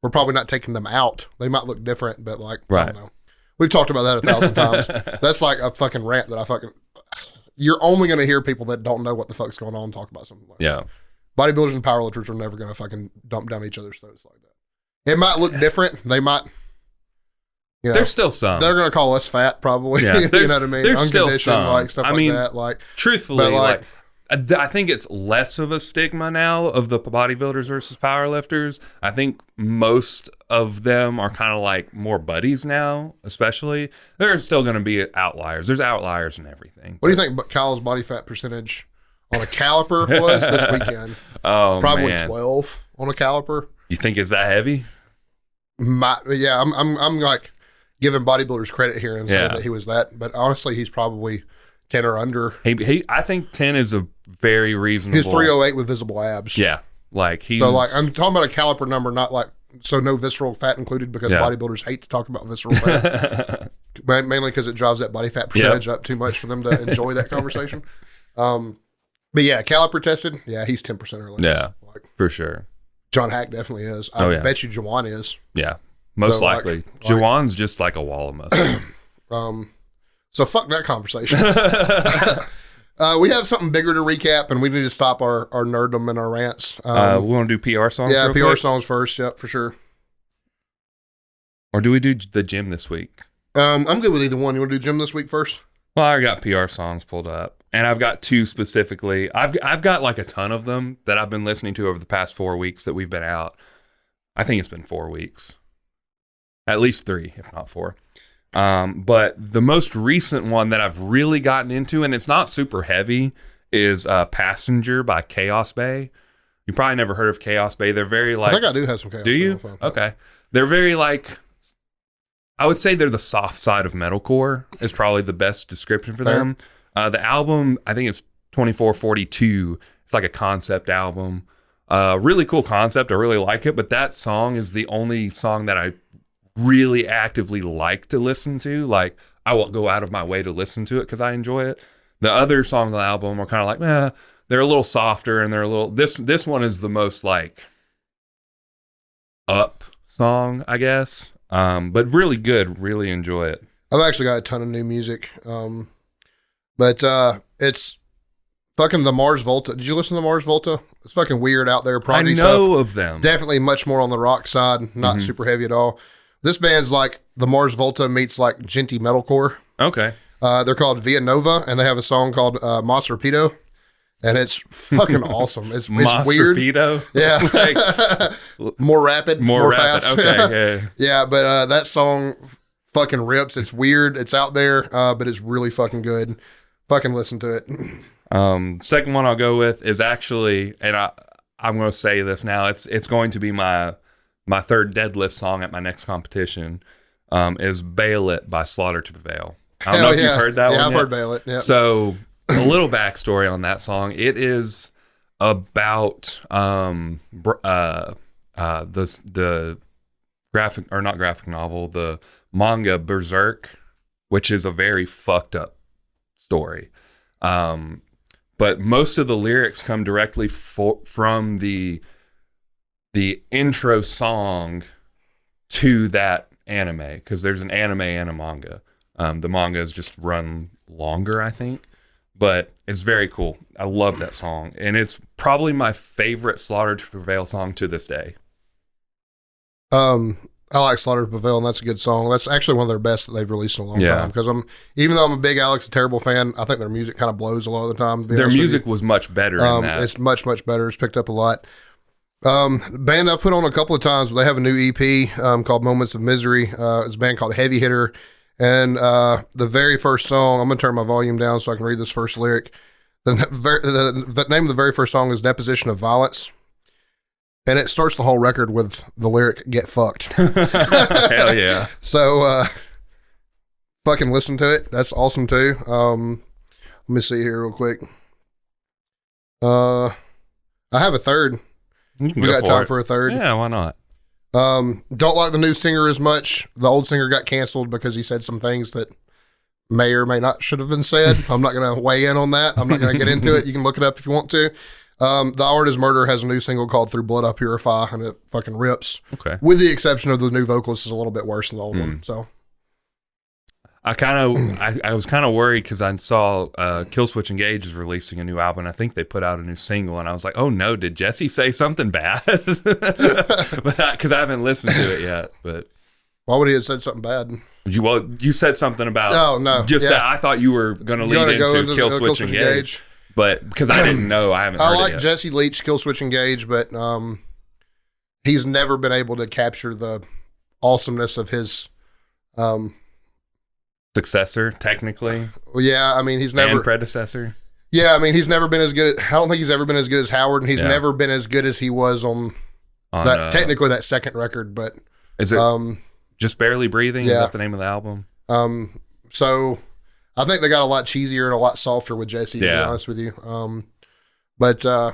we're probably not taking them out. They might look different, but like I don't know. We've talked about that 1,000 times. That's like a fucking rant that you're only going to hear people that don't know what the fuck's going on talk about something like that. Bodybuilders and powerlifters are never going to fucking dump down each other's throats like that. It might look different. They might. You know, there's still some. They're going to call us fat, probably. Yeah, you know what I mean? There's still some. Like stuff like that. Like, truthfully, like I think it's less of a stigma now of the bodybuilders versus powerlifters. I think most of them are kind of like more buddies now, especially. There's still going to be outliers. There's outliers in everything. What do you think Kyle's body fat percentage on a caliper was this weekend? Probably 12 on a caliper. You think it's that heavy? I'm like giving bodybuilders credit here and saying that he was that, but honestly, he's probably 10 or under. I think 10 is a very reasonable. He's 308 with visible abs. Yeah, like he's. So like I'm talking about a caliper number, not like no visceral fat included, because bodybuilders hate to talk about visceral fat, mainly because it drives that body fat percentage up too much for them to enjoy that conversation. But yeah, caliper tested. Yeah, he's 10% or less. Yeah, like, for sure. John Hack definitely is. I bet you Jawan is. Yeah, most likely. Jawan's just like a wall of muscle. So fuck that conversation. We have something bigger to recap, and we need to stop our nerddom and our rants. We want to do PR songs? Yeah, PR quick? songs first. Yep, for sure. Or do we do the gym this week? I'm good with either one. You want to do gym this week first? Well, I got PR songs pulled up, and I've got two specifically. I've got like a ton of them that I've been listening to over the past 4 weeks that we've been out. I think it's been 4 weeks. At least 3, if not 4. But the most recent one that I've really gotten into, and it's not super heavy, is Passenger by Chaos Bay. You probably never heard of Chaos Bay. They're very like... I think I do have some Chaos Bay. Do you? Okay. They're very like... I would say they're the soft side of metalcore is probably the best description for them. The album, I think it's 2442. It's like a concept album. Really cool concept. I really like it. But that song is the only song that I really actively like to listen to. Like, I won't go out of my way to listen to it because I enjoy it. The other songs on the album are kind of like, they're a little softer, and they're a little... This one is the most like up song, I guess. But really good. Really enjoy it. I've actually got a ton of new music. But it's fucking the Mars Volta. Did you listen to the Mars Volta? It's fucking weird out there. I know stuff. Of them. Definitely much more on the rock side, not super heavy at all. This band's like the Mars Volta meets like Genty metalcore. Okay. They're called Via Nova, and they have a song called Mas Rapido, and it's fucking awesome. It's weird. Rapido? Yeah. More rapid, more fast. Okay. Yeah, but that song fucking rips. It's weird. It's out there, but it's really fucking good. Fucking listen to it. Second one I'll go with is actually, and I'm going to say this now, it's going to be my third deadlift song at my next competition, is Bail It by Slaughter to Prevail. I don't know if you've heard that one Yeah, I've yet. heard Bail It. Yep. So a little backstory on that song. It is about the graphic, or not graphic novel, the manga Berserk, which is a very fucked up story. But most of the lyrics come directly from the intro song to that anime, because there's an anime and a manga. The manga is just run longer, I think, but it's very cool. I love that song, and it's probably my favorite Slaughter to Prevail song to this day. I like Slaughter to Prevail, and that's a good song. That's actually one of their best that they've released in a long time. Because even though I'm a big Alex Terrible fan, I think their music kind of blows a lot of the time. Their music was much better than that. It's much, much better. It's picked up a lot. Band I've put on a couple of times. They have a new EP called Moments of Misery. It's a band called Heavy Hitter. And the very first song, I'm going to turn my volume down so I can read this first lyric. The name of the very first song is Deposition of Violence. And it starts the whole record with the lyric, "Get fucked." Hell yeah. So, fucking listen to it. That's awesome too. Let me see here real quick. I have a third. We got time for a third. Yeah, why not? Don't like the new singer as much. The old singer got canceled because he said some things that may or may not should have been said. I'm not going to weigh in on that. I'm not going to get into it. You can look it up if you want to. The Art is Murder has a new single called Through Blood I Purify, and it fucking rips. Okay. With the exception of the new vocalist is a little bit worse than the old one. So I was kind of worried because I saw Killswitch Engage is releasing a new album. I think they put out a new single, and I was like, oh no, did Jesse say something bad? Because I haven't listened to it yet. But why would he have said something bad? You said something about that. I thought you were going to lead into Killswitch Engage. But because I didn't know, I haven't heard it yet. I like Jesse Leach, Killswitch Engage, but he's never been able to capture the awesomeness of his successor, technically. Well, yeah, I mean, he's never... And predecessor. Yeah, I mean, he's never been as good... I don't think he's ever been as good as Howard, and he's never been as good as he was on that technically that second record, but... Is it Just Barely Breathing? Yeah. Is that the name of the album? So... I think they got a lot cheesier and a lot softer with Jesse, to be honest with you. But I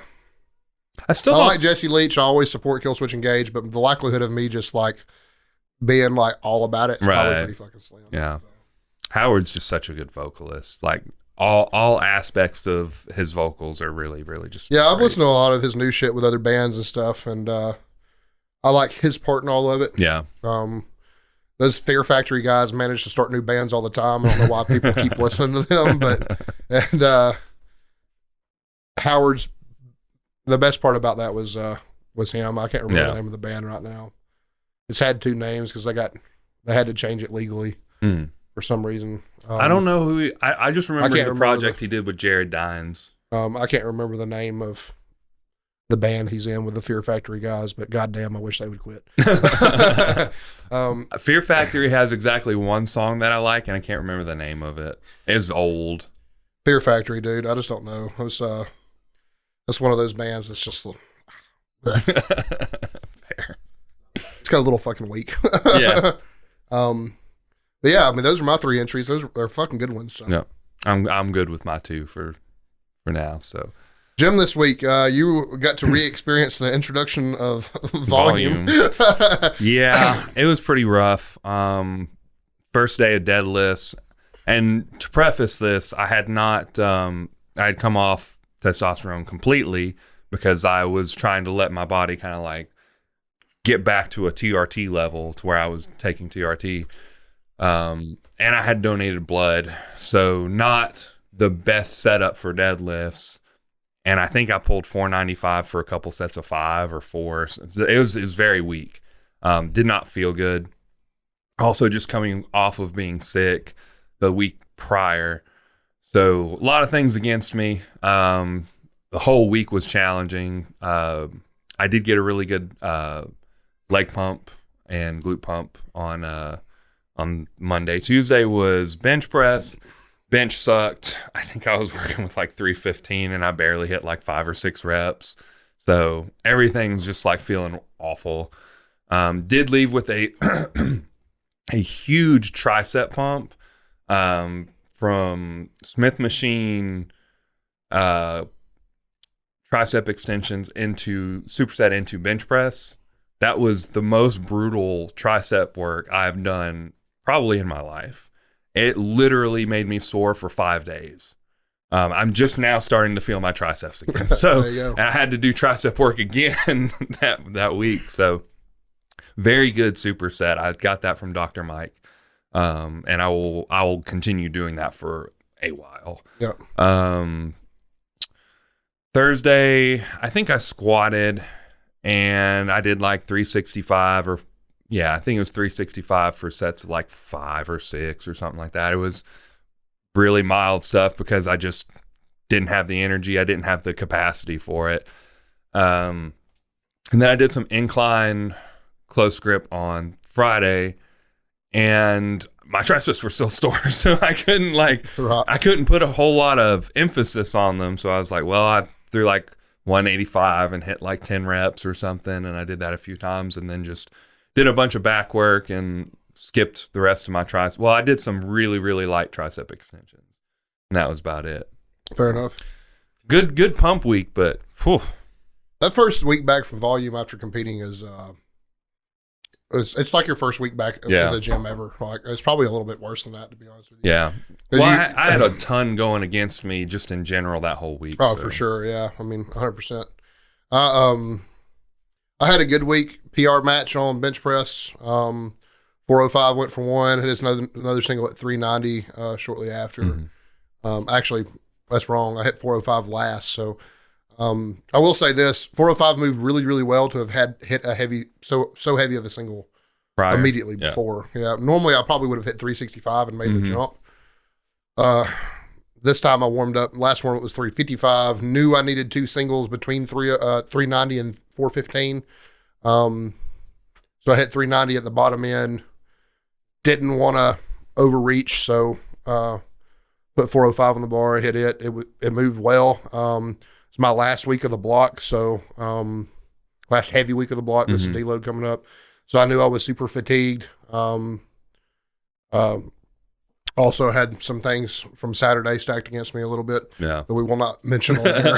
like Jesse Leach. I always support Killswitch Engage, but the likelihood of me just like being like all about it is probably pretty fucking slim. Yeah. So. Howard's just such a good vocalist. Like all aspects of his vocals are really, really just great. I've listened to a lot of his new shit with other bands and stuff, and I like his part in all of it. Yeah. Those Fear Factory guys manage to start new bands all the time. I don't know why people keep listening to them, but Howard's, the best part about that was him. I can't remember the name of the band right now. It's had two names because they had to change it legally for some reason. I don't know who I just remember the project he did with Jared Dines. I can't remember the name of the band he's in with the Fear Factory guys, but goddamn, I wish they would quit. Fear Factory has exactly one song that I like, and I can't remember the name of it. It's old. Fear Factory, dude. I just don't know. That's one of those bands that's just fair. It's got a little fucking weak. Yeah. But yeah, I mean, those are my three entries. Those are fucking good ones. So. Yeah, I'm good with my two for now. So. Jim, this week, you got to re-experience the introduction of volume. Yeah, it was pretty rough. First day of deadlifts. And to preface this, I had not, I had come off testosterone completely because I was trying to let my body kind of like get back to a TRT level to where I was taking TRT. And I had donated blood. So not the best setup for deadlifts. And I think I pulled 495 for a couple sets of 5 or 4. So it was very weak. Did not feel good. Also just coming off of being sick the week prior. So a lot of things against me. The whole week was challenging. I did get a really good leg pump and glute pump on Monday. Tuesday was bench press. Bench sucked. I think I was working with like 315 and I barely hit like 5 or 6 reps. So everything's just like feeling awful. Did leave with a a huge tricep pump from Smith Machine tricep extensions into superset into bench press. That was the most brutal tricep work I've done probably in my life. It literally made me sore for 5 days. I'm just now starting to feel my triceps again. So and I had to do tricep work again that week. So very good superset. I got that from Dr. Mike. And I will continue doing that for a while. Yeah. Thursday, I think I squatted and I did like 365 or I think it was 365 for sets of like 5 or 6 or something like that. It was really mild stuff because I just didn't have the energy. I didn't have the capacity for it. And then I did some incline close grip on Friday and my triceps were still sore. So I couldn't put a whole lot of emphasis on them. So I was like, well, I threw like 185 and hit like 10 reps or something. And I did that a few times and then just did a bunch of back work and skipped the rest of my triceps. Well, I did some really, really light tricep extensions. And that was about it. Fair enough. Good pump week, but whew. That first week back from volume after competing is it's like your first week back in the gym ever. Like it's probably a little bit worse than that, to be honest with you. Yeah. Well, I had a ton going against me just in general that whole week. Oh, so. For sure. Yeah. I mean, 100%. I had a good week. PR match on bench press. 405 went for 1. Hit another single at 390 shortly after. Mm-hmm. Actually, that's wrong. I hit 405 last. So I will say this: 405 moved really, really well to have hit a heavy, so heavy of a single immediately before. Yeah. Normally I probably would have hit 365 and made the jump. This time I warmed up. Last warm up was 355. Knew I needed 2 singles between 390 and 415. So I hit 390 at the bottom end. Didn't want to overreach, so put 405 on the bar. Hit it. It moved well. It's my last week of the block, so last heavy week of the block. This is deload coming up, so I knew I was super fatigued. Also had some things from Saturday stacked against me a little bit that we will not mention on here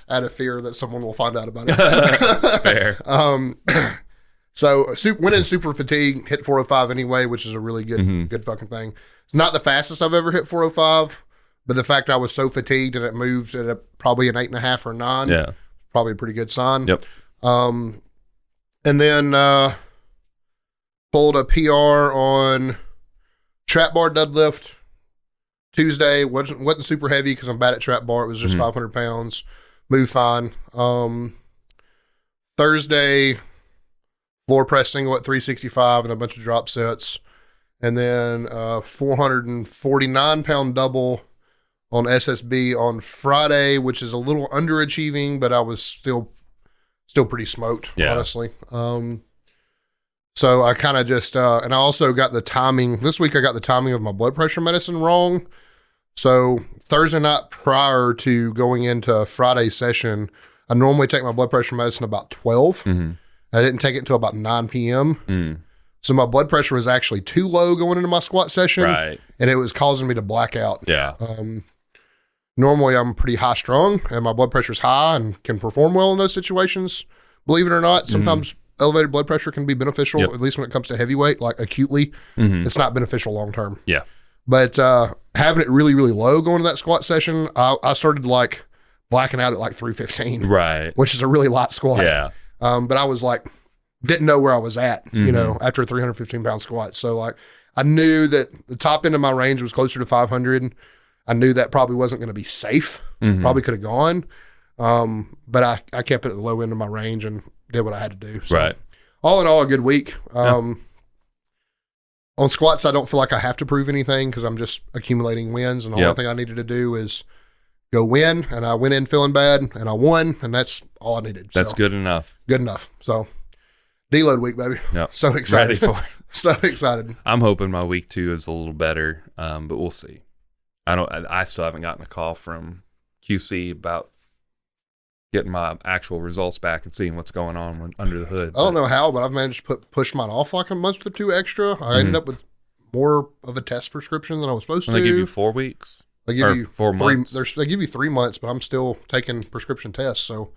out of fear that someone will find out about it. Fair. So went in super fatigued, hit 405 anyway, which is a really good fucking thing. It's not the fastest I've ever hit 405, but the fact I was so fatigued and it moved at probably an 8.5 or 9, probably a pretty good sign. Yep. And then pulled a PR on trap bar deadlift Tuesday. Wasn't super heavy because I'm bad at trap bar. It was just 500 pounds. Moved fine. Thursday, floor press single at 365 and a bunch of drop sets. And then 449 pound double on SSB on Friday, which is a little underachieving, but I was still pretty smoked, honestly. So I kind of just, and I also got the timing. This week I got the timing of my blood pressure medicine wrong. So Thursday night prior to going into Friday's session, I normally take my blood pressure medicine about 12. I didn't take it until about 9 p.m. So my blood pressure was actually too low going into my squat session. And it was causing me to black out. Normally I'm pretty high strung and my blood pressure's high and can perform well in those situations. Believe it or not, sometimes elevated blood pressure can be beneficial, at least when it comes to heavyweight, like acutely. It's not beneficial long term. But having it really, really low going to that squat session, I started like blacking out at like 315, which is a really light squat. But I was like, didn't know where I was at, you know, after a 315 pound squat. So like I knew that the top end of my range was closer to 500. I knew that probably wasn't going to be safe. Probably could have gone. But I kept it at the low end of my range and did what I had to do. So, right. all in all, a good week. On squats, I don't feel like I have to prove anything because I'm just accumulating wins. And the only thing I needed to do is go win. And I went in feeling bad and I won. And that's all I needed. That's good enough. Good enough. So, deload week, baby. Yep. So excited. Ready for it. So excited. I'm hoping my week 2 is a little better, but we'll see. I still haven't gotten a call from QC about getting my actual results back and seeing what's going on under the hood. I don't know how, but I've managed to push mine off like a month or 2 extra. I ended up with more of a test prescription than I was supposed to. They give you 4 weeks? They give you 4 months? They give you 3 months, but I'm still taking prescription tests, so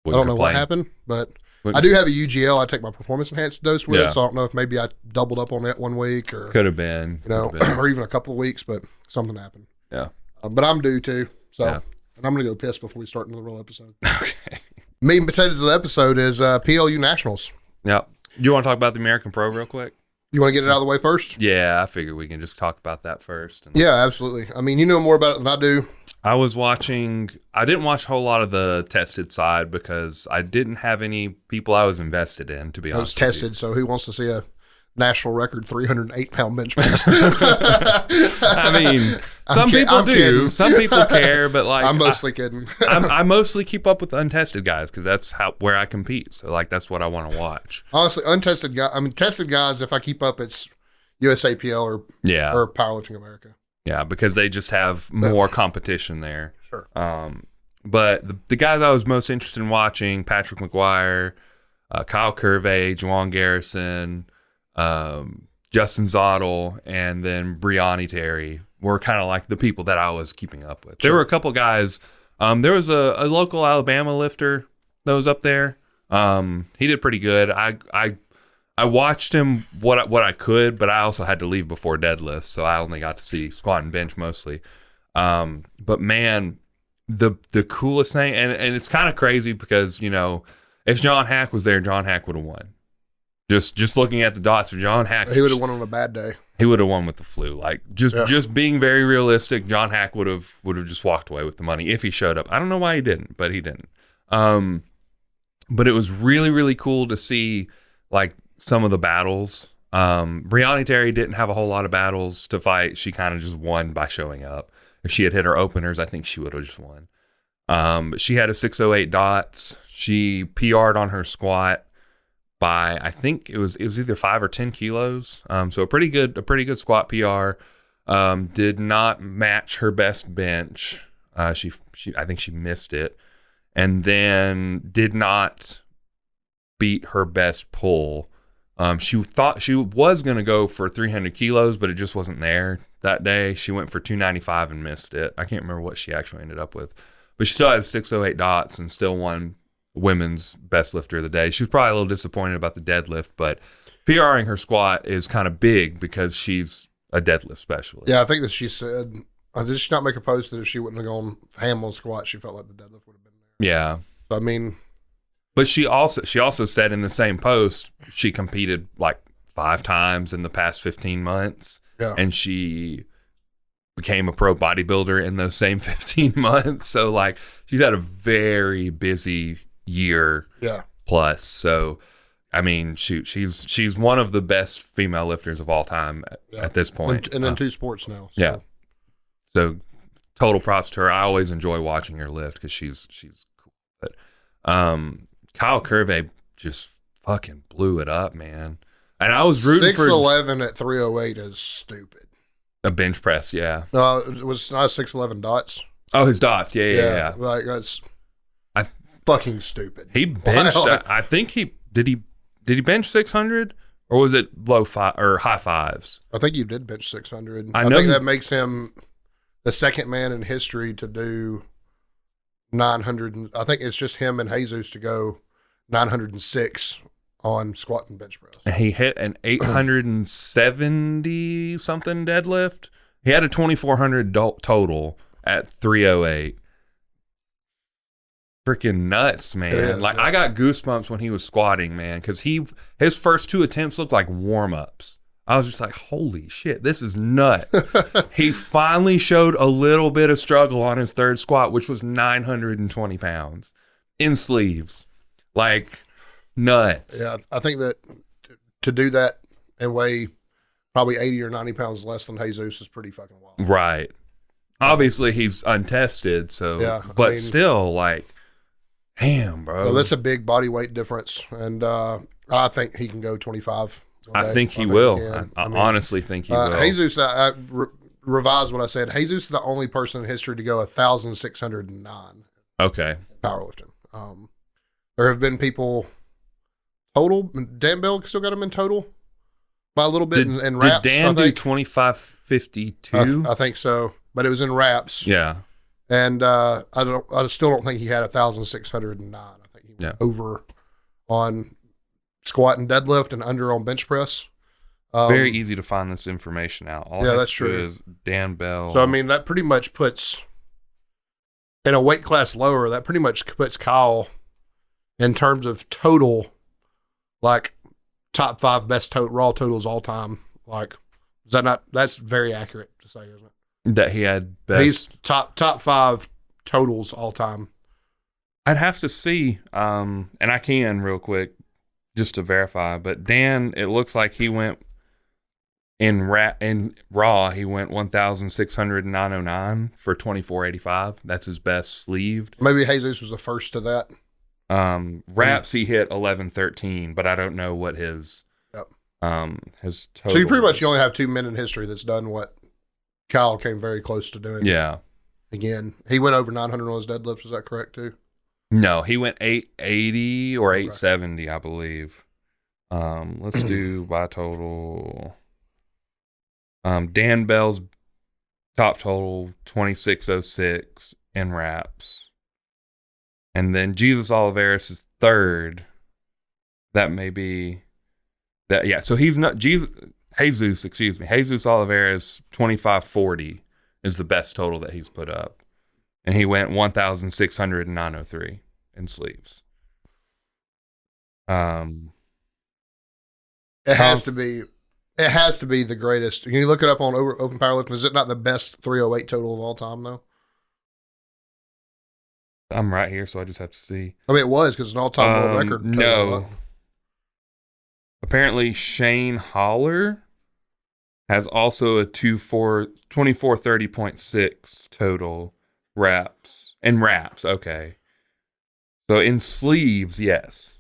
Wouldn't I don't know complain. what happened, but I do have a UGL. I take my performance enhanced dose with, so I don't know if maybe I doubled up on that 1 week or could have been, or even a couple of weeks, but something happened. Yeah, but I'm due too, so and I'm gonna go piss before we start another real episode. Okay. Meat and potatoes of the episode is PLU Nationals. Yeah, you want to talk about the American Pro real quick? You want to get it out of the way first? Yeah, I figure we can just talk about that first. Yeah, absolutely. I mean, you know more about it than I do. I didn't watch a whole lot of the tested side because I didn't have any people I was invested in, to be honest. I was tested, so who wants to see a national record 308-pound bench press? I mean, some people do. Kidding. Some people care, but like I'm mostly kidding. I mostly keep up with the untested guys because that's where I compete. So like that's what I want to watch. Honestly, untested guys. I mean, tested guys. If I keep up, it's USAPL or Powerlifting America. Yeah, because they just have more competition there. Sure. But the guys I was most interested in watching: Patrick McGuire, Kyle Curvey, Juwan Garrison, Justin Zottel, and then Brianni Terry were kind of like the people that I was keeping up with. There were a couple guys. There was a local Alabama lifter that was up there. He did pretty good. I watched him what I could, but I also had to leave before deadlift, so I only got to see squat and bench mostly. But man, the coolest thing, and it's kind of crazy because if John Hack was there, John Hack would have won. Just looking at the dots of John Hack, he would have won on a bad day. He would have won with the flu. Like just being very realistic, John Hack would have just walked away with the money if he showed up. I don't know why he didn't, but he didn't. But it was really, really cool to see like some of the battles. Brianni Terry didn't have a whole lot of battles to fight. She kind of just won by showing up. If she had hit her openers, I think she would have just won. But she had a 608 dots. She PR'd on her squat by, I think it was either 5 or 10 kilos. So a pretty good squat PR. Did not match her best bench. I think she missed it, and then did not beat her best pull. She thought she was going to go for 300 kilos, but it just wasn't there that day. She went for 295 and missed it. I can't remember what she actually ended up with, but she still had 608 dots and still won women's best lifter of the day. She was probably a little disappointed about the deadlift, but PRing her squat is kind of big because she's a deadlift specialist. Yeah, I think that she said, did she not make a post that if she wouldn't have gone ham on squat, she felt like the deadlift would have been there? Yeah. I mean, but she also said in the same post she competed like 5 times in the past 15 months. Yeah. And she became a pro bodybuilder in those same 15 months. So like she's had a very busy year plus. So I mean, shoot, she's one of the best female lifters of all time at this point. And in 2 sports now. So. Yeah. So total props to her. I always enjoy watching her lift because she's cool. But Kyle Curvey just fucking blew it up, man. And I was rooting 6'11" at 308 is stupid. A bench press, yeah. It was not 6'11" dots. Oh, his dots, yeah. Like that's fucking stupid. He benched. I think did he bench 600 or was it low 5 or high 5s? I think you did bench 600. I think that makes him the second man in history to do 900. I think it's just him and Jesus to go 906 on squat and bench press. And he hit an 870 something deadlift. He had a 2,400 total at 308. Freaking nuts, man. Like I got goosebumps when he was squatting, man, because his first 2 attempts looked like warm-ups. I was just like, holy shit, this is nuts. He finally showed a little bit of struggle on his third squat, which was 920 pounds in sleeves. Like, nuts. Yeah, I think that to do that and weigh probably 80 or 90 pounds less than Jesus is pretty fucking wild. Right. Obviously, he's untested, so, yeah, but still, like, damn, bro. Well, that's a big body weight difference, and I think he can go 25. I think he will. I honestly think he will. Jesus, I revised what I said. Jesus is the only person in history to go 1,609. Okay. Powerlifting. There have been people total. Dan Bell still got him in total by a little bit in reps. Did Dan do 2552? I think so, but it was in reps. Yeah. And I still don't think he had 1,609. I think he went over on squat and deadlift and under on bench press. Very easy to find this information out. All that's true. Is Dan Bell. So I mean, that pretty much puts in a weight class lower. That pretty much puts Kyle in terms of total, like top 5 best raw totals all time. Like, is that not? That's very accurate to say, isn't it? That he had best. He's top 5 totals all time. I'd have to see, and I can real quick just to verify. But Dan, it looks like he went in raw. He went 1,609 for 2485. That's his best sleeved. Maybe Jesus was the first to that. Wraps he hit 1113, but I don't know what his total. So you pretty much only have 2 men in history that's done what Kyle came very close to doing. Yeah. Again, he went over 900 on his deadlifts. Is that correct too? No, he went 880 or 870, I believe. Let's do by total. Dan Bell's top total 2606 in wraps, and then Jesus Oliveras is third. That may be that. Yeah, so he's not Jesus. Excuse me. Jesus Oliveras 2540 is the best total that he's put up. And he went 1,609.03 in sleeves. It has to be the greatest. Can you look it up on Open Powerlifting? Is it not the best 308 total of all time, though? I'm right here, so I just have to see. I mean, it was because it's an all-time world record. No. Apparently, Shane Holler has also a 2430.6 total. Wraps. Okay. So in sleeves, yes.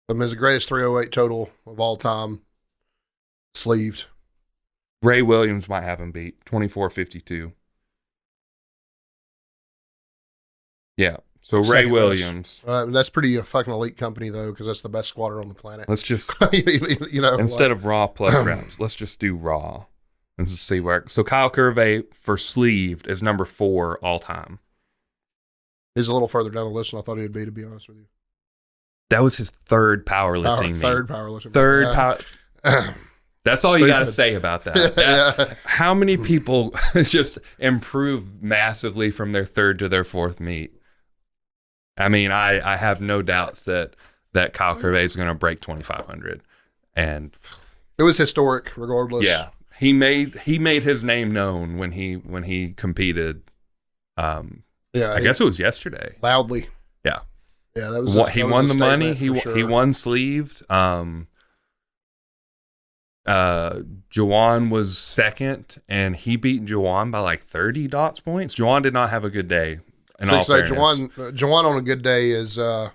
I mean, it's the greatest 308 total of all time. Sleeved. Ray Williams might have him beat 2452. Yeah. So Ray Williams. That's pretty fucking elite company though, because that's the best squatter on the planet. Let's just instead of raw plus wraps, let's just do raw. Let's see where. So Kyle Curvey for sleeved is number 4 all time. He's a little further down the list than I thought he'd be, to be honest with you. That was his third powerlifting. Third powerlifting. That's all you got to say about that. How many people just improve massively from their third to their fourth meet? I mean, I have no doubts that Kyle Curvey is going to break 2,500, and it was historic, regardless. Yeah. He made his name known when he competed. I guess it was yesterday. Loudly. Yeah. Yeah, that was he won the money. He won sleeved. Jawan was second, and he beat Jawan by like 30 dots points. Jawan did not have a good day. Jawan on a good day is there's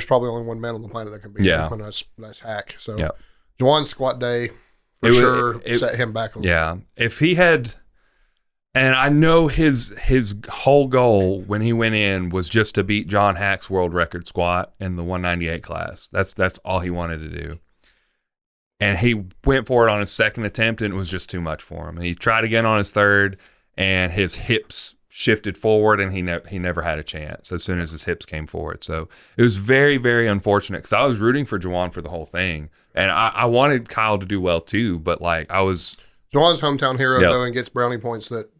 probably only one man on the planet that can beat him. And that's hack. So Jawan's squat day. Set him back a little. Yeah. If he had, and I know his whole goal when he went in was just to beat John Hack's world record squat in the 198 class. That's all he wanted to do. And he went for it on his second attempt, and it was just too much for him. And he tried again on his third, and his hips shifted forward, and he never had a chance as soon as his hips came forward. So it was very, very unfortunate because I was rooting for Jawan for the whole thing. And I wanted Kyle to do well too, but like I was... Jawan's hometown hero, though, and gets brownie points that,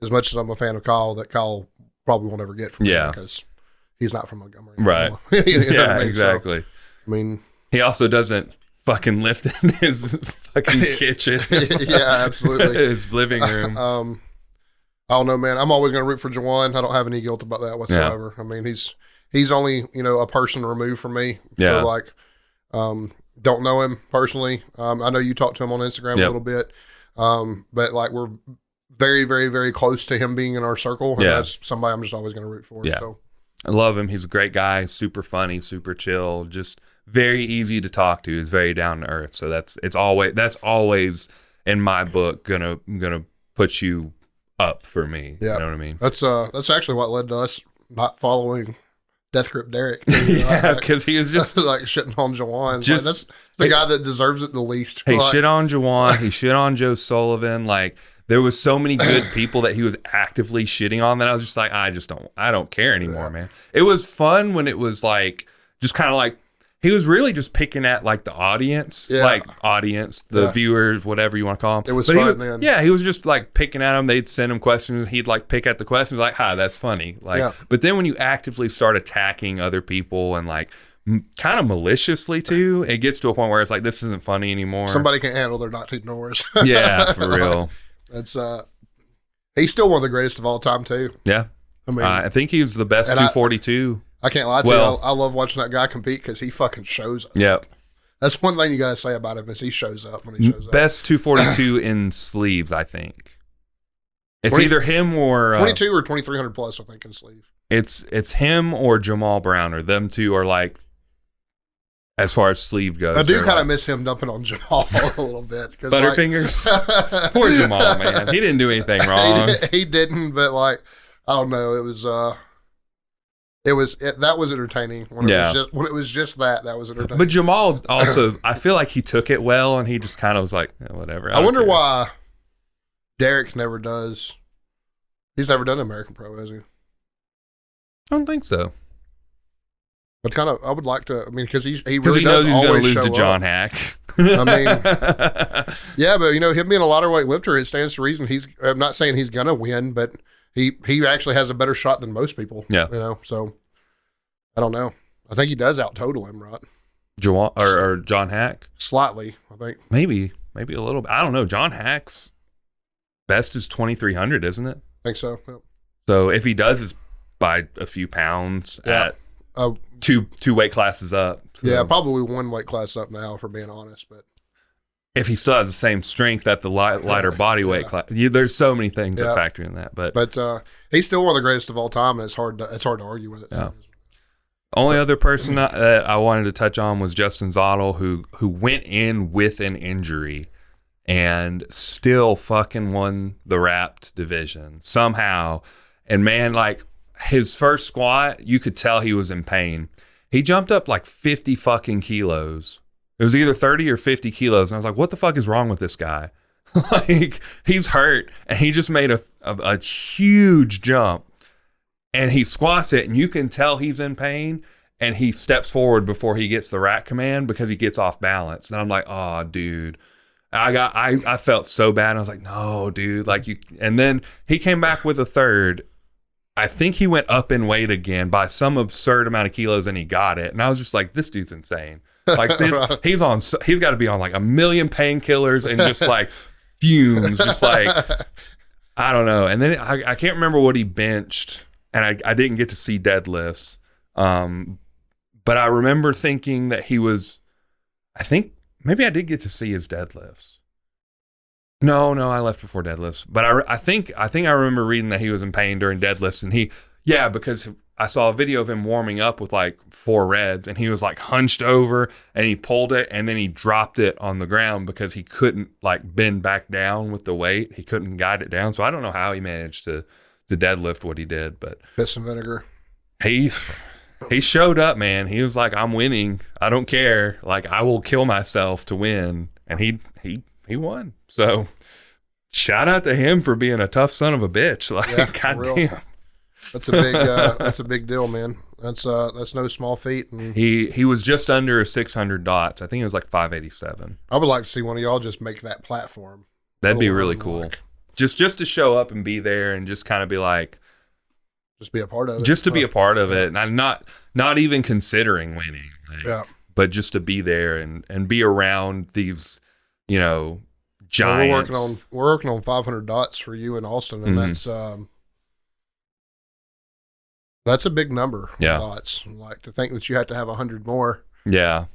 as much as I'm a fan of Kyle, that Kyle probably won't ever get from him because he's not from Montgomery. Right. You know what I mean? Exactly. So, I mean... He also doesn't fucking lifting his fucking kitchen. Yeah, absolutely. His living room. I don't know, man. I'm always going to root for Juwan. I don't have any guilt about that whatsoever. Yeah. I mean, he's only, a person removed from me. Yeah. So, like, don't know him personally. I know you talked to him on Instagram a little bit. But, like, we're very, very, very close to him being in our circle. And that's somebody I'm just always going to root for. Yeah. So I love him. He's a great guy, super funny, super chill, just very easy to talk to. He's very down to earth. So that's always in my book gonna put you up for me. Yeah. You know what I mean? That's actually what led to us not following Death Grip Derek. Yeah, because he was just like shitting on Juwan. Like, that's the guy that deserves it the least. He shit on Juwan. He shit on Joe Sullivan. Like, there was so many good people that he was actively shitting on that I was just like, I don't care anymore, man. It was fun when it was like, just kind of like, he was really just picking at like the audience, the viewers, whatever you want to call them. It was fun, man. Yeah, he was just like picking at them. They'd send him questions. He'd like pick at the questions, like, "Hi, that's funny." Like, but then when you actively start attacking other people and like kind of maliciously too, it gets to a point where it's like, this isn't funny anymore. Somebody can't handle their not ignores. Yeah, for real. That's he's still one of the greatest of all time too. Yeah, I mean, I think he's the best 242. I can't lie to you. I love watching that guy compete because he fucking shows up. Yep. That's one thing you got to say about him is he shows up when he shows up. Best 242 in sleeves, I think. It's either him or 22 or 2300 plus, I think, in sleeve. It's him or Jamal Brown, or them two are like, as far as sleeve goes. I do kind of miss him dumping on Jamal a little bit. Butterfingers? Like, poor Jamal, man. He didn't do anything wrong. He didn't, but like, I don't know. It was that was entertaining when it was just that was entertaining. But Jamal also, I feel like he took it well, and he just kind of was like, whatever. I wonder why Derek never does. He's never done American Pro, has he? I don't think so. But kind of, I would like to. I mean, because he knows he's going to lose to John Hack. I mean, yeah, but him being a lighter weight lifter, it stands to reason. I'm not saying he's going to win, but he actually has a better shot than most people. Yeah, So I don't know. I think he does out total him, right? Or John Hack slightly. I think maybe a little bit. I don't know. John Hack's best is 2300, isn't it? I think so. Yep. So if he does, it's by a few pounds at two weight classes up. So. Yeah, probably one weight class up now, for being honest. But if he still has the same strength at the lighter body weight class, there's so many things that factor in that. But he's still one of the greatest of all time, and it's hard to argue with it. Yeah. Only other person that I wanted to touch on was Justin Zottel, who went in with an injury and still fucking won the wrapped division somehow. And man, like, his first squat, you could tell he was in pain. He jumped up like 50 fucking kilos. It was either 30 or 50 kilos. And I was like, what the fuck is wrong with this guy? Like, he's hurt. And he just made a huge jump. And he squats it, and you can tell he's in pain. And he steps forward before he gets the rack command because he gets off balance. And I'm like, oh, dude. I felt so bad. I was like, no, dude. Like, you. And then he came back with a third. I think he went up in weight again by some absurd amount of kilos, and he got it. And I was just like, this dude's insane. Like, this, he's got to be on like a million painkillers and just like fumes, just like, I don't know. And then I can't remember what he benched, and I didn't get to see deadlifts. But I remember thinking that he was, I think maybe I did get to see his deadlifts. No, I left before deadlifts. But I think I remember reading that he was in pain during deadlifts, and because I saw a video of him warming up with like 4 reds, and he was like hunched over, and he pulled it, and then he dropped it on the ground because he couldn't like bend back down with the weight. He couldn't guide it down. So I don't know how he managed to deadlift what he did, but piss and vinegar. He showed up, man. He was like, I'm winning. I don't care. Like, I will kill myself to win. And he won. So shout out to him for being a tough son of a bitch. Like, goddamn. That's a big deal, man. That's no small feat. And he was just under 600 dots. I think it was like 587. I would like to see one of y'all just make that platform. That'd be really cool. Just to show up and be there and just kind of be like, just be a part of it. Just to be a part of it. And I'm not even considering winning. Like, but just to be there and be around these, you know, giants. Well, we're working on 500 dots for you in Austin, and that's a big number of dots. Like, to think that you had to have 100 more to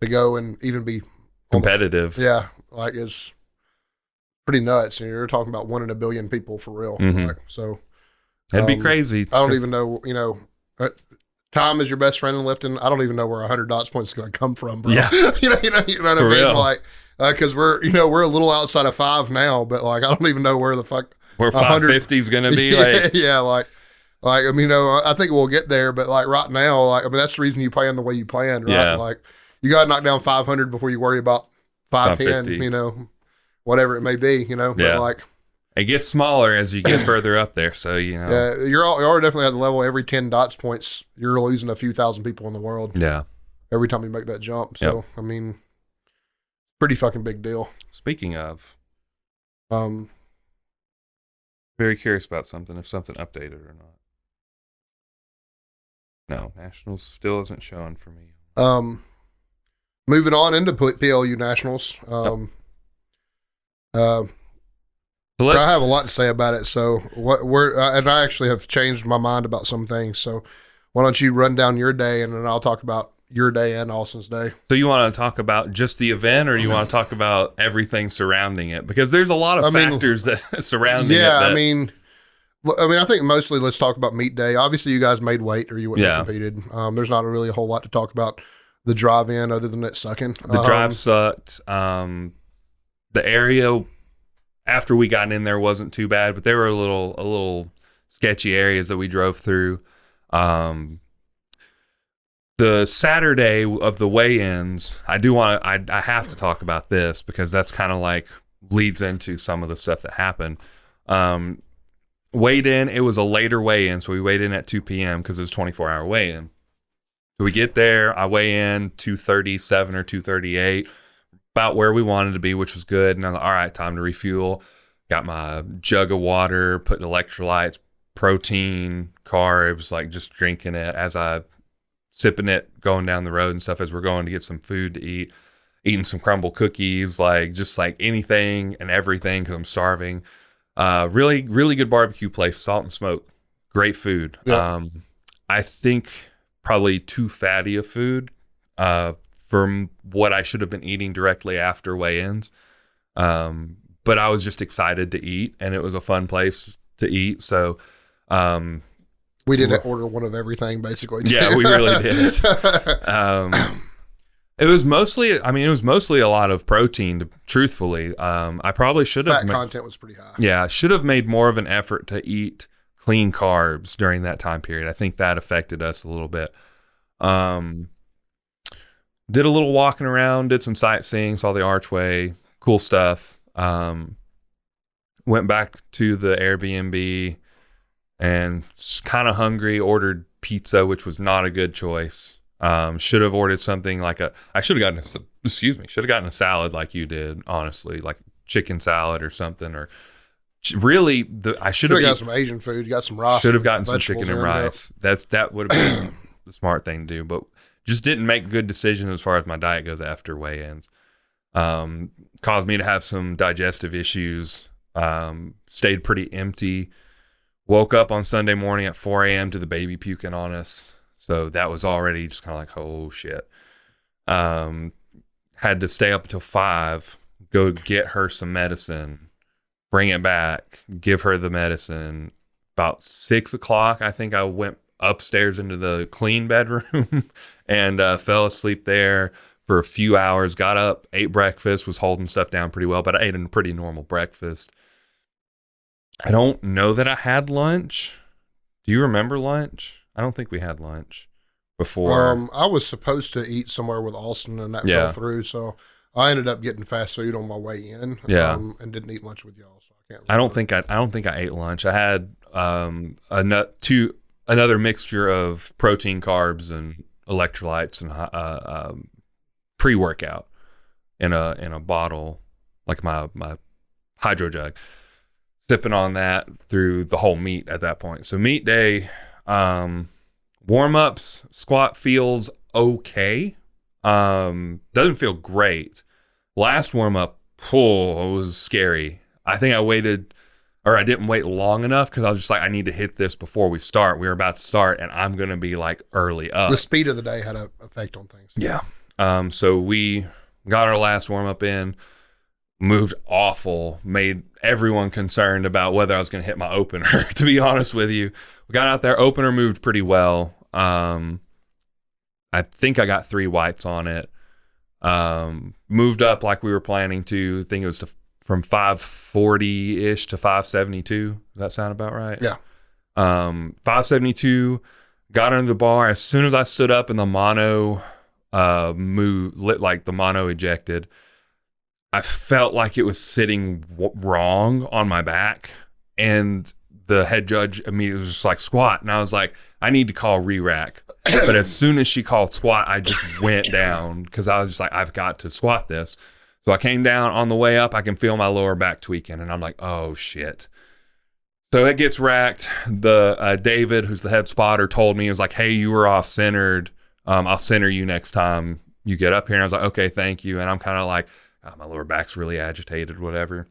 go and even be competitive. Like, it's pretty nuts. And you're talking about 1 in a billion people for real. Like, so it'd be crazy. I don't even know, you know, time is your best friend in lifting. I don't even know where 100 dots points is going to come from, bro. Yeah. you know what I mean? Real. Like, because we're a little outside of 5 now, but like, I don't even know where the fuck where 550 is going to be. Like, like, I mean, you know, I think we'll get there, but like right now, like, I mean, that's the reason you plan the way you plan, right? Yeah. Like, you got to knock down 500 before you worry about 510, you know, whatever it may be, you know, but like, it gets smaller as you get further up there. So, you know, you are definitely at the level every 10 dots points, you're losing a few thousand people in the world. Yeah. Every time you make that jump. So, I mean, pretty fucking big deal. Speaking of, very curious about something, if something updated or not. No, Nationals still isn't showing for me. Moving on into PLU Nationals. I have a lot to say about it. So and I actually have changed my mind about some things. So why don't you run down your day, and then I'll talk about your day and Austin's day. So you want to talk about just the event, or you want to talk about everything surrounding it? Because there's a lot of factors that surrounding it. Yeah, I mean, I think mostly let's talk about meet day. Obviously, you guys made weight, or you wouldn't have competed. There's not really a whole lot to talk about the drive-in other than it sucking. The drive sucked. The area after we got in there wasn't too bad, but there were a little sketchy areas that we drove through. The Saturday of the weigh-ins, I have to talk about this because that's kind of like leads into some of the stuff that happened. Weighed in, it was a later weigh-in, so we weighed in at 2 p.m. because it was a 24-hour weigh-in. So we get there, I weigh in 237 or 238, about where we wanted to be, which was good. And I'm like, all right, time to refuel. Got my jug of water, putting electrolytes, protein, carbs, like just drinking it as I sipping it, going down the road and stuff as we're going to get some food to eat, eating some crumble cookies, like just like anything and everything because I'm starving. Really, really good barbecue place, Salt and Smoke. Great food. Yep. I think probably too fatty of food from what I should have been eating directly after weigh-ins. But I was just excited to eat, and it was a fun place to eat. So we did order one of everything, basically. Yeah, we really did. It was mostly a lot of protein, truthfully. I probably should have. Fat content was pretty high. Yeah, should have made more of an effort to eat clean carbs during that time period. I think that affected us a little bit. Did a little walking around, did some sightseeing, saw the archway, cool stuff. Went back to the Airbnb and kind of hungry, ordered pizza, which was not a good choice. Should have ordered something like I should have gotten a salad like you did, honestly, like chicken salad or something, or really I should have got some Asian food, got some rice. Should have gotten some chicken and rice. That would have been the smart thing to do, but just didn't make good decisions as far as my diet goes after weigh-ins. Caused me to have some digestive issues. Stayed pretty empty. Woke up on Sunday morning at 4 a.m. to the baby puking on us. So that was already just kind of like, oh shit. Had to stay up until 5, go get her some medicine, bring it back, give her the medicine. About 6 o'clock, I think I went upstairs into the clean bedroom and fell asleep there for a few hours. Got up, ate breakfast, was holding stuff down pretty well, but I ate a pretty normal breakfast. I don't know that I had lunch. Do you remember lunch? I don't think we had lunch before. I was supposed to eat somewhere with Austin, and that fell through, so I ended up getting fast food on my way in. And didn't eat lunch with y'all, so I can't. I don't think I ate lunch. I had another mixture of protein, carbs, and electrolytes and pre-workout in a bottle, like my hydro jug. Sipping on that through the whole meet at that point. So meet day, warm-ups, squat feels okay. Doesn't feel great. Last warm up, it was scary. I think I didn't wait long enough because I was just like, I need to hit this before we start. We were about to start, and I'm going to be like early up. The speed of the day had an effect on things. Yeah. So we got our last warm up in, moved awful, made everyone concerned about whether I was going to hit my opener, to be honest with you. We got out there, opener moved pretty well. I think I got 3 whites on it. Moved up like we were planning to. I think it was from 540-ish to 572. Does that sound about right? Yeah. 572, got under the bar. As soon as I stood up and the mono the mono ejected, I felt like it was sitting wrong on my back. And the head judge immediately was just like, squat. And I was like, I need to call re-rack. But as soon as she called squat, I just went down because I was just like, I've got to squat this. So I came down. On the way up, I can feel my lower back tweaking, and I'm like, oh, shit. So it gets racked. The David, who's the head spotter, told me, he was like, hey, you were off-centered. I'll center you next time you get up here. And I was like, okay, thank you. And I'm kind of like, oh, my lower back's really agitated, whatever.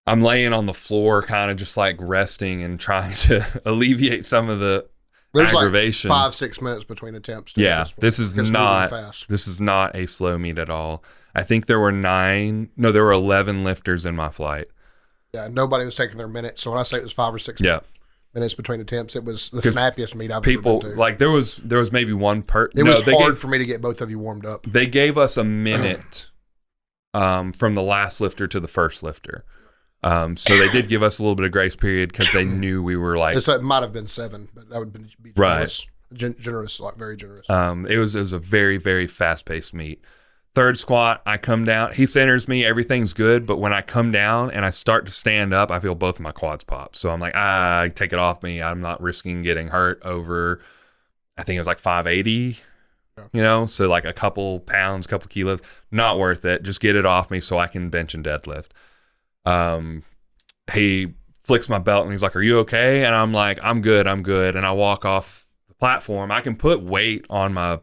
I'm laying on the floor, kind of just like resting and trying to alleviate some of the aggravation. Like 5-6 minutes between attempts. Yeah, this is not a slow meet at all. I think there were 11 lifters in my flight. Yeah, nobody was taking their minutes. So when I say it was 5 or 6 minutes between attempts, it was the snappiest meet I've ever been to. Like there was maybe one It was hard for me to get both of you warmed up. They gave us a minute from the last lifter to the first lifter. So they did give us a little bit of grace period because they knew we were like. It might have been 7, but that would be generous. Right. Generous, like very generous. It was a very, very fast paced meet. Third squat, I come down. He centers me. Everything's good. But when I come down and I start to stand up, I feel both of my quads pop. So I'm like, take it off me. I'm not risking getting hurt over, I think it was like 580, so like a couple pounds, couple kilos. Not worth it. Just get it off me so I can bench and deadlift. He flicks my belt and he's like, are you okay? And I'm like, I'm good. And I walk off the platform. I can put weight on my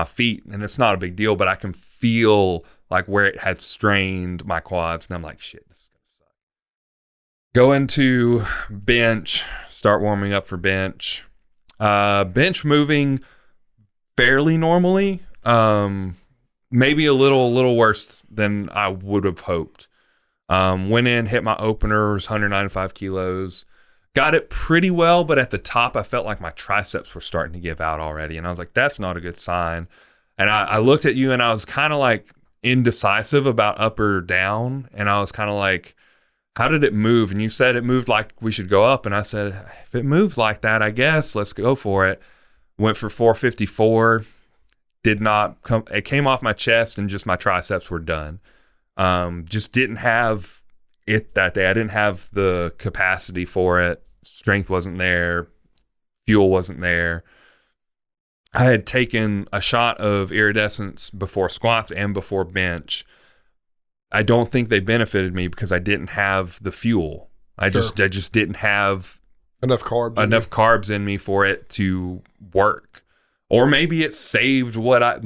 feet and it's not a big deal, but I can feel like where it had strained my quads. And I'm like, shit, this is going to suck. Go into bench, start warming up for bench. Bench moving fairly normally. Maybe a little worse than I would have hoped. Went in, hit my openers, 195 kilos. Got it pretty well, but at the top, I felt like my triceps were starting to give out already. And I was like, that's not a good sign. And I looked at you and I was kind of like indecisive about up or down. And I was kind of like, how did it move? And you said it moved like we should go up. And I said, if it moved like that, I guess let's go for it. Went for 454. Did not come. It came off my chest and just my triceps were done. Just didn't have it that day. I didn't have the capacity for it. Strength wasn't there. Fuel wasn't there. I had taken a shot of iridescence before squats and before bench. I don't think they benefited me because I didn't have the fuel. I just didn't have enough carbs in me for it to work. Or maybe it saved what I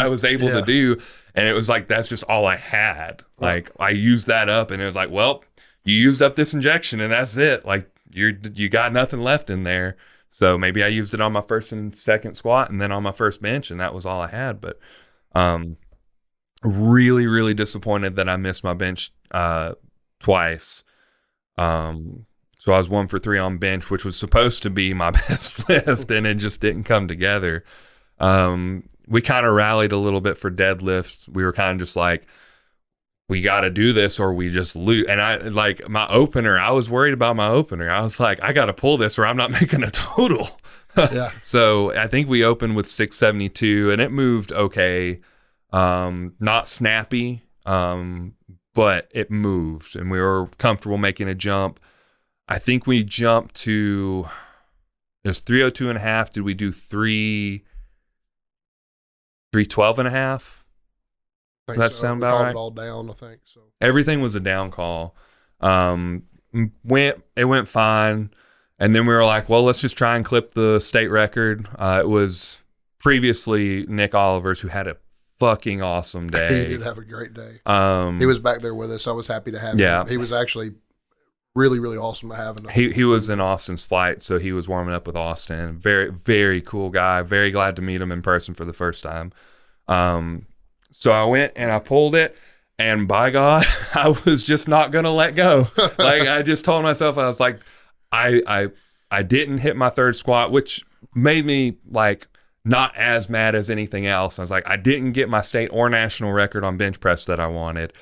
was able to do. And it was like, that's just all I had. Like, I used that up, and it was like, well, you used up this injection, and that's it. Like, you got nothing left in there. So maybe I used it on my first and second squat, and then on my first bench, and that was all I had. But really, really disappointed that I missed my bench twice. So I was 1 for 3 on bench, which was supposed to be my best lift, and it just didn't come together. We kind of rallied a little bit for deadlift. We were kind of just like, we got to do this or we just lose. And I like my opener, I was worried about my opener. I was like, I got to pull this or I'm not making a total. Yeah. So I think we opened with 672 and it moved okay. Not snappy, but it moved and we were comfortable making a jump. I think we jumped to, it was 302.5. Did we do 312.5? Does that sound about right? It all down, I think so. Everything was a down call. It went fine, and then we were like, well, let's just try and clip the state record. It was previously Nick Olivers, who had a fucking awesome day. He did have a great day. He was back there with us. I was happy to have him. He was actually really, really awesome to have. He was in Austin's flight, so he was warming up with Austin. Very, very cool guy. Very glad to meet him in person for the first time. So I went and I pulled it, and by God, I was just not gonna let go. Like, I just told myself, I was like, I didn't hit my third squat, which made me like not as mad as anything else. I was like, I didn't get my state or national record on bench press that I wanted.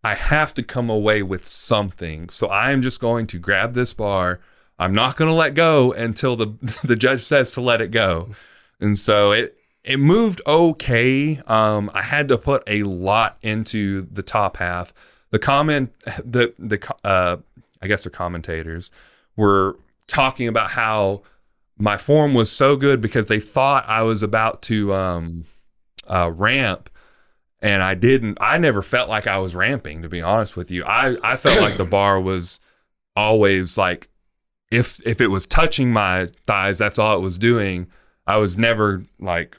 I have to come away with something. So I am just going to grab this bar. I'm not going to let go until the judge says to let it go. And so it moved okay. I had to put a lot into the top half. I guess the commentators were talking about how my form was so good because they thought I was about to ramp. And I didn't. I never felt like I was ramping, to be honest with you. I felt like the bar was always like, if it was touching my thighs, that's all it was doing. I was never like,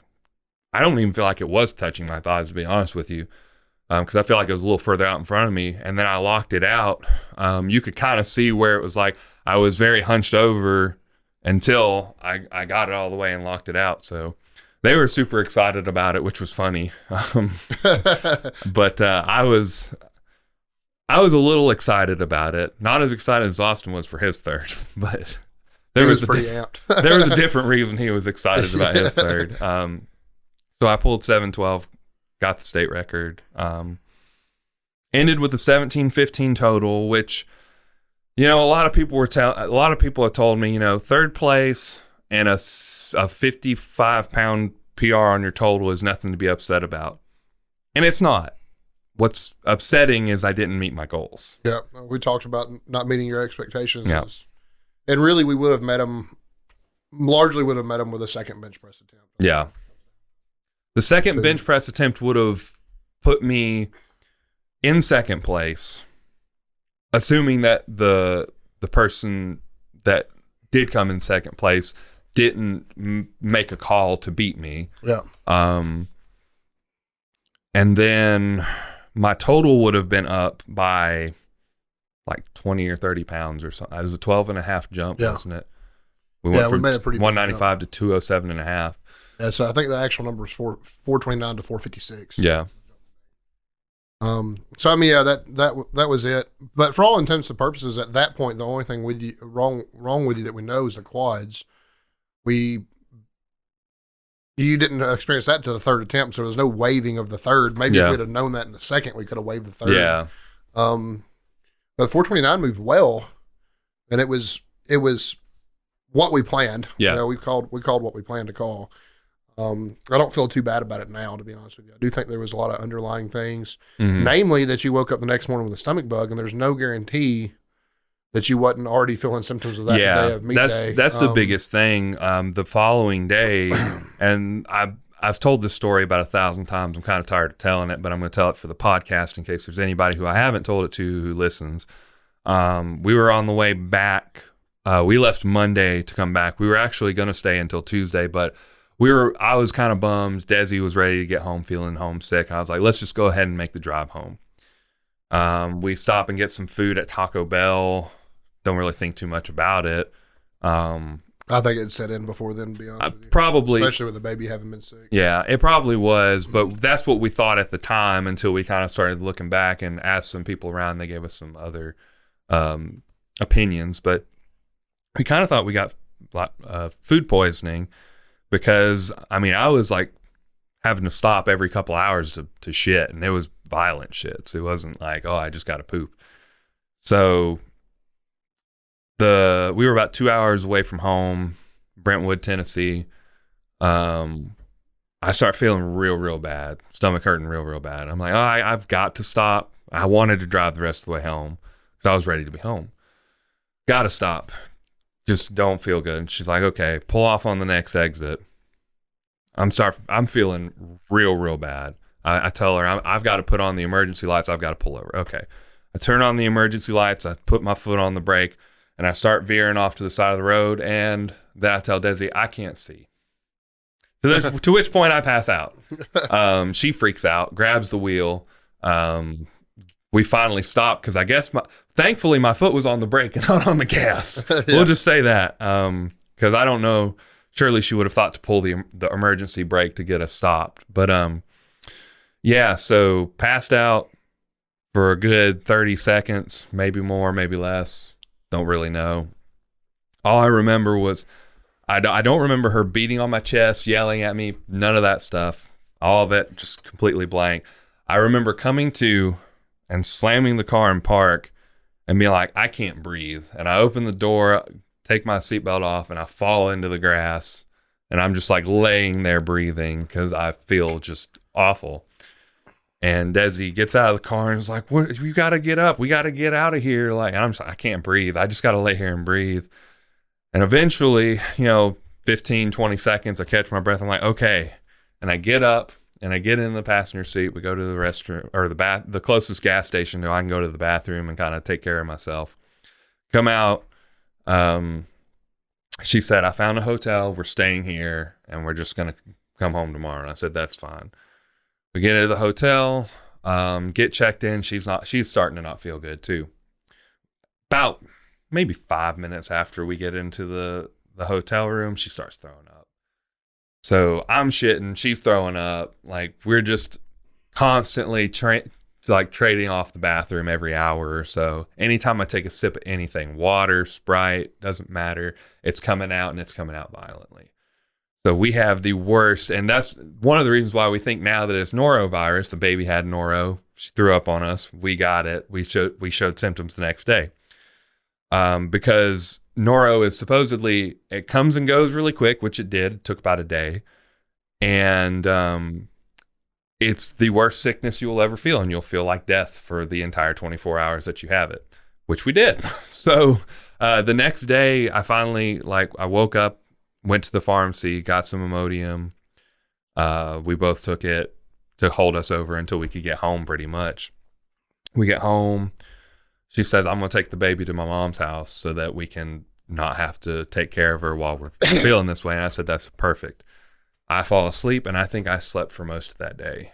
I don't even feel like it was touching my thighs, to be honest with you, because I feel like it was a little further out in front of me. And then I locked it out. You could kind of see where it was like I was very hunched over until I got it all the way and locked it out. So they were super excited about it, which was funny. But I was a little excited about it. Not as excited as Austin was for his third, but there was pretty amped. There was a different reason he was excited about his third. So I pulled 7:12, got the state record. Ended with a 17:15 total, which, a lot of people have told me, third place and a 55-pound PR on your total is nothing to be upset about. And it's not. What's upsetting is I didn't meet my goals. Yeah, we talked about not meeting your expectations. Yeah. And really, we would have met them, largely would have met them with a second bench press attempt. Yeah. The second bench press attempt would have put me in second place, assuming that the person that did come in second place didn't make a call to beat me. Yeah. And then my total would have been up by like 20 or 30 pounds or something. It was a 12.5 jump, wasn't it? We made a pretty 195 to 207.5. Yeah, so I think the actual number is 429 to 456. Yeah. So I mean, yeah, that was it. But for all intents and purposes, at that point, the only thing with you wrong with you that we know is the quads. You didn't experience that to the third attempt, so there was no waiving of the third. Maybe if we'd have known that in the second, we could have waived the third. Yeah. But the 429 moved well, and it was what we planned. Yeah. We called what we planned to call. I don't feel too bad about it now, to be honest with you. I do think there was a lot of underlying things, namely that you woke up the next morning with a stomach bug, and there's no guarantee that you wasn't already feeling symptoms of that day of meet day. That's the biggest thing. The following day, and I've told this story about 1,000 times. I'm kind of tired of telling it, but I'm going to tell it for the podcast in case there's anybody who I haven't told it to who listens. We were on the way back. We left Monday to come back. We were actually going to stay until Tuesday, but I was kind of bummed. Desi was ready to get home, feeling homesick. I was like, let's just go ahead and make the drive home. We stop and get some food at Taco Bell. Don't really think too much about it. I think it set in before then, to be honest with you. Probably. Especially with the baby having been sick. Yeah, it probably was, but that's what we thought at the time until we kind of started looking back and asked some people around. They gave us some other opinions, but we kind of thought we got food poisoning because, I mean, I was like having to stop every couple hours to shit, and it was violent shits. It wasn't like, oh, I just got to poop. So we were about 2 hours away from home, Brentwood, Tennessee. I start feeling real bad, stomach hurting real bad. I'm like, oh, I've got to stop. I wanted to drive the rest of the way home because I was ready to be home. Got to stop. Just don't feel good. And she's like, okay, pull off on the next exit. I'm feeling real bad. I tell her, I've got to put on the emergency lights. I've got to pull over. Okay. I turn on the emergency lights. I put my foot on the brake, and I start veering off to the side of the road. And then I tell Desi, I can't see. To which point I pass out. She freaks out, grabs the wheel. We finally stop because I guess thankfully my foot was on the brake and not on the gas. Yeah. We'll just say that because I don't know. Surely she would have thought to pull the emergency brake to get us stopped. But yeah, so passed out for a good 30 seconds, maybe more, maybe less. Don't really know. All I remember was I don't remember her beating on my chest, yelling at me, none of that stuff. All of it just completely blank. I remember coming to and slamming the car in park and being like, I can't breathe. And I open the door, take my seatbelt off, and I fall into the grass. And I'm just like laying there breathing because I feel just awful. And Desi gets out of the car and is like, "What? You got to get up. We got to get out of here." Like, and I'm just like, I can't breathe. I just got to lay here and breathe. And eventually, 15, 20 seconds, I catch my breath. I'm like, okay. And I get up and I get in the passenger seat. We go to the restroom or the closest gas station so I can go to the bathroom and kind of take care of myself. Come out. She said, I found a hotel. We're staying here and we're just going to come home tomorrow. And I said, that's fine. We get into the hotel, get checked in. She's starting to not feel good too. About maybe 5 minutes after we get into the hotel room, she starts throwing up. So I'm shitting, she's throwing up. Like, we're just constantly trading off the bathroom every hour or so. Anytime I take a sip of anything, water, Sprite, doesn't matter. It's coming out and it's coming out violently. So we have the worst, and that's one of the reasons why we think now that it's norovirus. The baby had noro. She threw up on us. We got it. We showed symptoms the next day. Because noro is supposedly, it comes and goes really quick, which it did. It took about a day. And it's the worst sickness you will ever feel, and you'll feel like death for the entire 24 hours that you have it, which we did. So the next day, I woke up, went to the pharmacy, got some Imodium. We both took it to hold us over until we could get home pretty much. We get home. She says, I'm going to take the baby to my mom's house so that we can not have to take care of her while we're feeling this way. And I said, that's perfect. I fall asleep, and I think I slept for most of that day.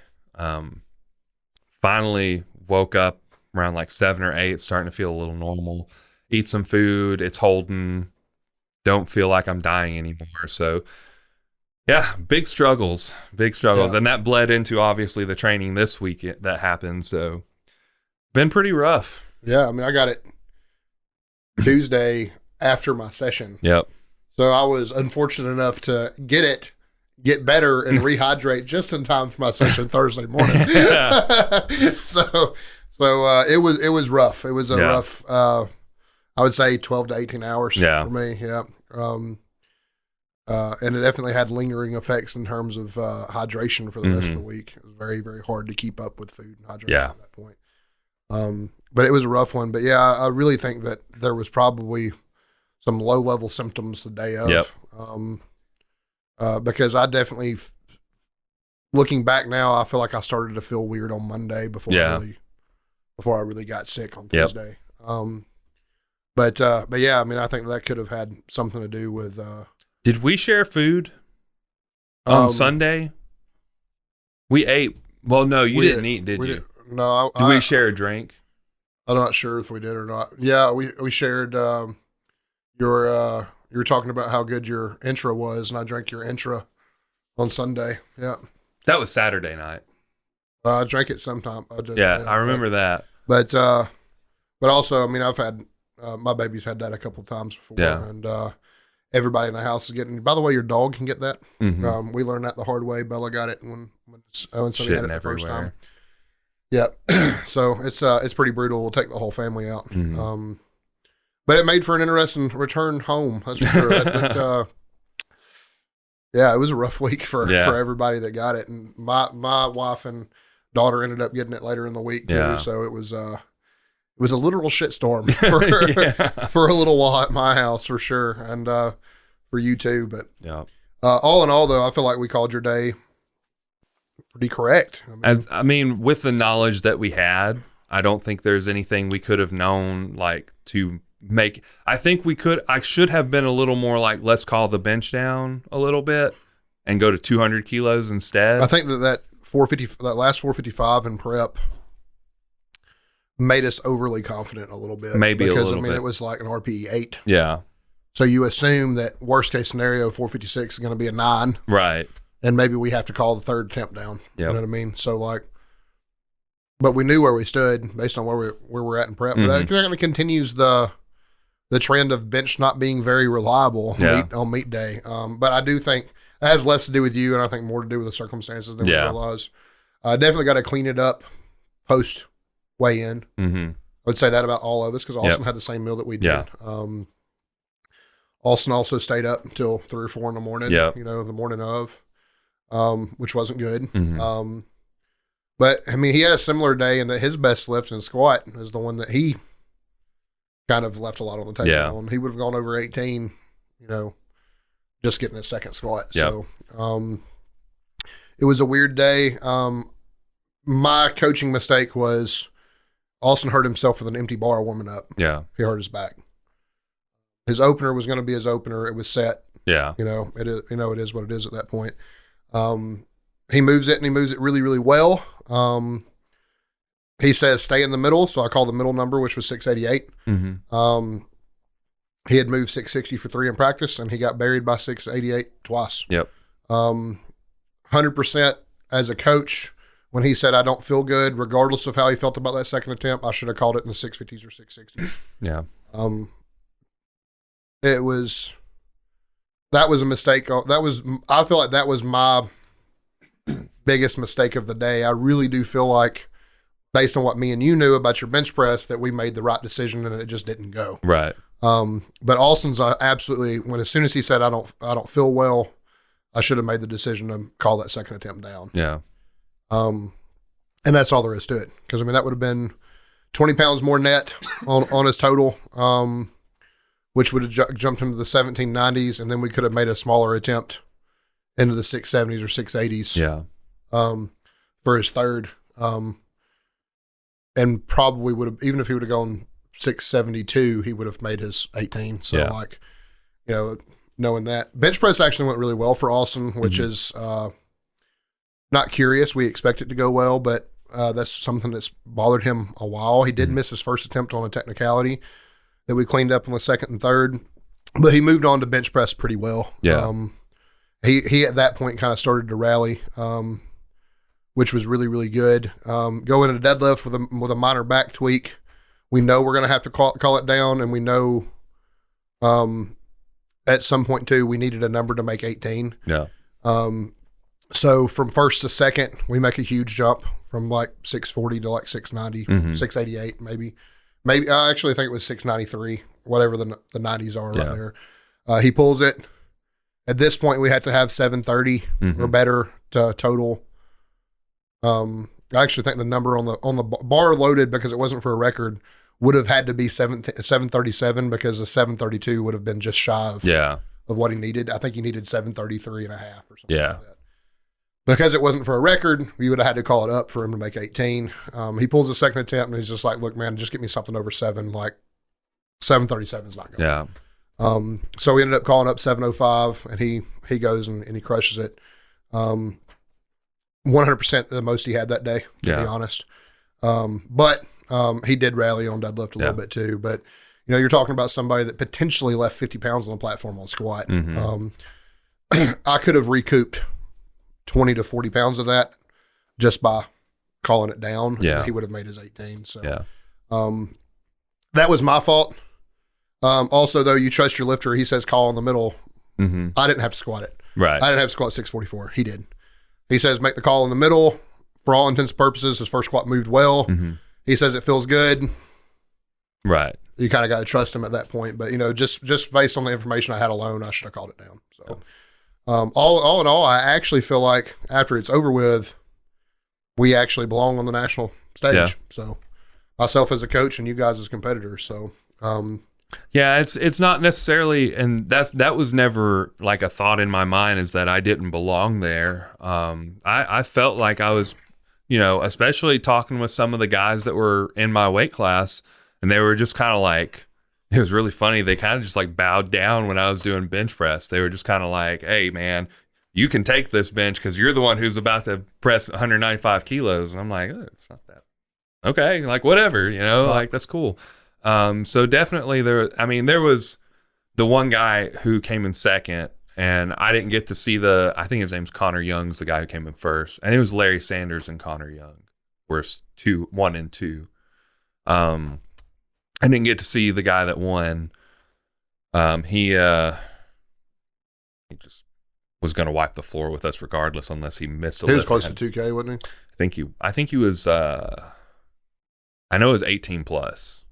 Finally woke up around like 7 or 8, starting to feel a little normal. Eat some food. It's holding. Don't feel like I'm dying anymore. So, yeah, big struggles. Yeah. And that bled into, obviously, the training this week that happened. So, been pretty rough. Yeah, I mean, I got it Tuesday after my session. Yep. So, I was unfortunate enough to get better and rehydrate just in time for my session Thursday morning. So it was rough. It was a rough, I would say 12 to 18 hours for me. Yeah. And it definitely had lingering effects in terms of hydration for the rest of the week. It was very, very hard to keep up with food and hydration at that point. But it was a rough one. But yeah, I really think that there was probably some low level symptoms the day of. Yep. Because I definitely, looking back now, I feel like I started to feel weird on Monday before I really got sick on Tuesday. But yeah, I mean, I think that could have had something to do with. Did we share food on Sunday? We ate. Well, no, you didn't eat, did you? No. Did we share a drink? I'm not sure if we did or not. Yeah, we shared your. You were talking about how good your intra was, and I drank your intra on Sunday. Yeah, that was Saturday night. I drank it sometime. I remember that. But also, I mean, I've had my baby's had that a couple of times before, and everybody in the house is getting. By the way, your dog can get that. Mm-hmm. We learned that the hard way. Bella got it when somebody had it the first time. Yeah, so it's pretty brutal. We'll take the whole family out. Mm-hmm. But it made for an interesting return home, that's for sure. Yeah, it was a rough week for everybody that got it. And my wife and daughter ended up getting it later in the week too. So it was a literal shitstorm for a little while at my house for sure, and for you too. But all in all, though, I feel like we called your day pretty correct. I mean, with the knowledge that we had, I don't think there's anything we could have known to make. I think I should have been a little more let's call the bench down a little bit, and go to 200 kilos instead. I think that last 455 in prep made us overly confident a little bit. Maybe because, a little bit. It was like an RPE 8. Yeah. So you assume that worst case scenario, 456 is going to be a 9. Right. And maybe we have to call the third attempt down. Yep. You know what I mean? So like, but we knew where we stood based on where we're at in prep. But that kind of continues the trend of bench not being very reliable on meet day. But I do think it has less to do with you, and I think more to do with the circumstances than we realize. Definitely got to clean it up post weigh in. I would say that about all of us because Austin had the same meal that we did. Yeah. Austin also stayed up until 3 or 4 in the morning. Yep. You know, the morning of, which wasn't good. But I mean, he had a similar day in that his best lift and squat is the one that he kind of left a lot on the table on. He would have gone over 18, you know, just getting his second squat. Yep. So it was a weird day. My coaching mistake was Austin hurt himself with an empty bar warming up. Yeah. He hurt his back. His opener was going to be his opener. It was set. Yeah. You know, it is. You know, it is what it is at that point. He moves it, and he moves it really, really well. He says stay in the middle, so I call the middle number, which was 688. He had moved 660 for 3 in practice, and he got buried by 688 twice. Yep. 100% as a coach, when he said I don't feel good, regardless of how he felt about that second attempt, I should have called it in the 650s or 660s. Yeah. That was a mistake. I feel like that was my biggest mistake of the day. I really do feel like, based on what me and you knew about your bench press, that we made the right decision and it just didn't go. Right. But Austin's absolutely, as soon as he said I don't feel well, I should have made the decision to call that second attempt down. Yeah. And that's all there is to it. Because I mean that would have been 20 pounds more net on his total, which would have jumped him to the 1790s, and then we could have made a smaller attempt into the 670s or 680s. Yeah. For his third. And probably would have, even if he would have gone 672, he would have made his 18. So like, you know, knowing that. Bench press actually went really well for Austin, which is not curious. We expect it to go well, but that's something that's bothered him a while. He did miss his first attempt on a technicality that we cleaned up on the second and third, but he moved on to bench press pretty well. Yeah. He at that point kind of started to rally, which was really, really good. Going into deadlift with a minor back tweak, we know we're going to have to call it down, and we know at some point too we needed a number to make 18. Yeah. So from first to second, we make a huge jump from like 640 to like 690, 688 maybe. Maybe I actually think it was 693, whatever the 90s are right there. He pulls it. At this point, we had to have 730 or better to total. I actually think the number on the bar loaded, because it wasn't for a record, would have had to be 737, because the 732 would have been just shy of what he needed. I think he needed 733 and a half or something like that. Because it wasn't for a record, we would have had to call it up for him to make 18. He pulls the second attempt, and he's just like, look, man, just get me something over 7. Like, 737 is not going. Yeah. So we ended up calling up 705, and he goes and he crushes it. 100% the most he had that day, to be honest. But he did rally on deadlift a little bit too. But, you know, you're talking about somebody that potentially left 50 pounds on the platform on squat. I could have recouped 20 to 40 pounds of that just by calling it down. Yeah. He would have made his 18. So Yeah. That was my fault. Also, though, you trust your lifter. He says call in the middle. I didn't have to squat it. Right. I didn't have to squat 644. He did. He says make the call in the middle. For all intents and purposes, his first squat moved well. He says it feels good. Right. You kind of got to trust him at that point. But, you know, just based on the information I had alone, I should have called it down. So, all in all, I actually feel like after it's over with, we actually belong on the national stage. Yeah. So, myself as a coach and you guys as competitors. So, yeah, it's not necessarily, and that was never like a thought in my mind, is that I didn't belong there. I felt like I was, you know, especially talking with some of the guys that were in my weight class, and they were just kind of like, it was really funny. They kind of just like bowed down when I was doing bench press. They were just kind of like, hey man, you can take this bench because you're the one who's about to press 195 kilos. And I'm like, oh, it's not that. Okay, like whatever, like that's cool. So definitely there was the one guy who came in second, and I didn't get to see I think his name's Connor Young's the guy who came in first. And it was Larry Sanders and Connor Young were 1 and 2. I didn't get to see the guy that won. He just was going to wipe the floor with us regardless, unless he missed a lift. He was close to 2K, wasn't he? I think he was, I know it was 18 plus.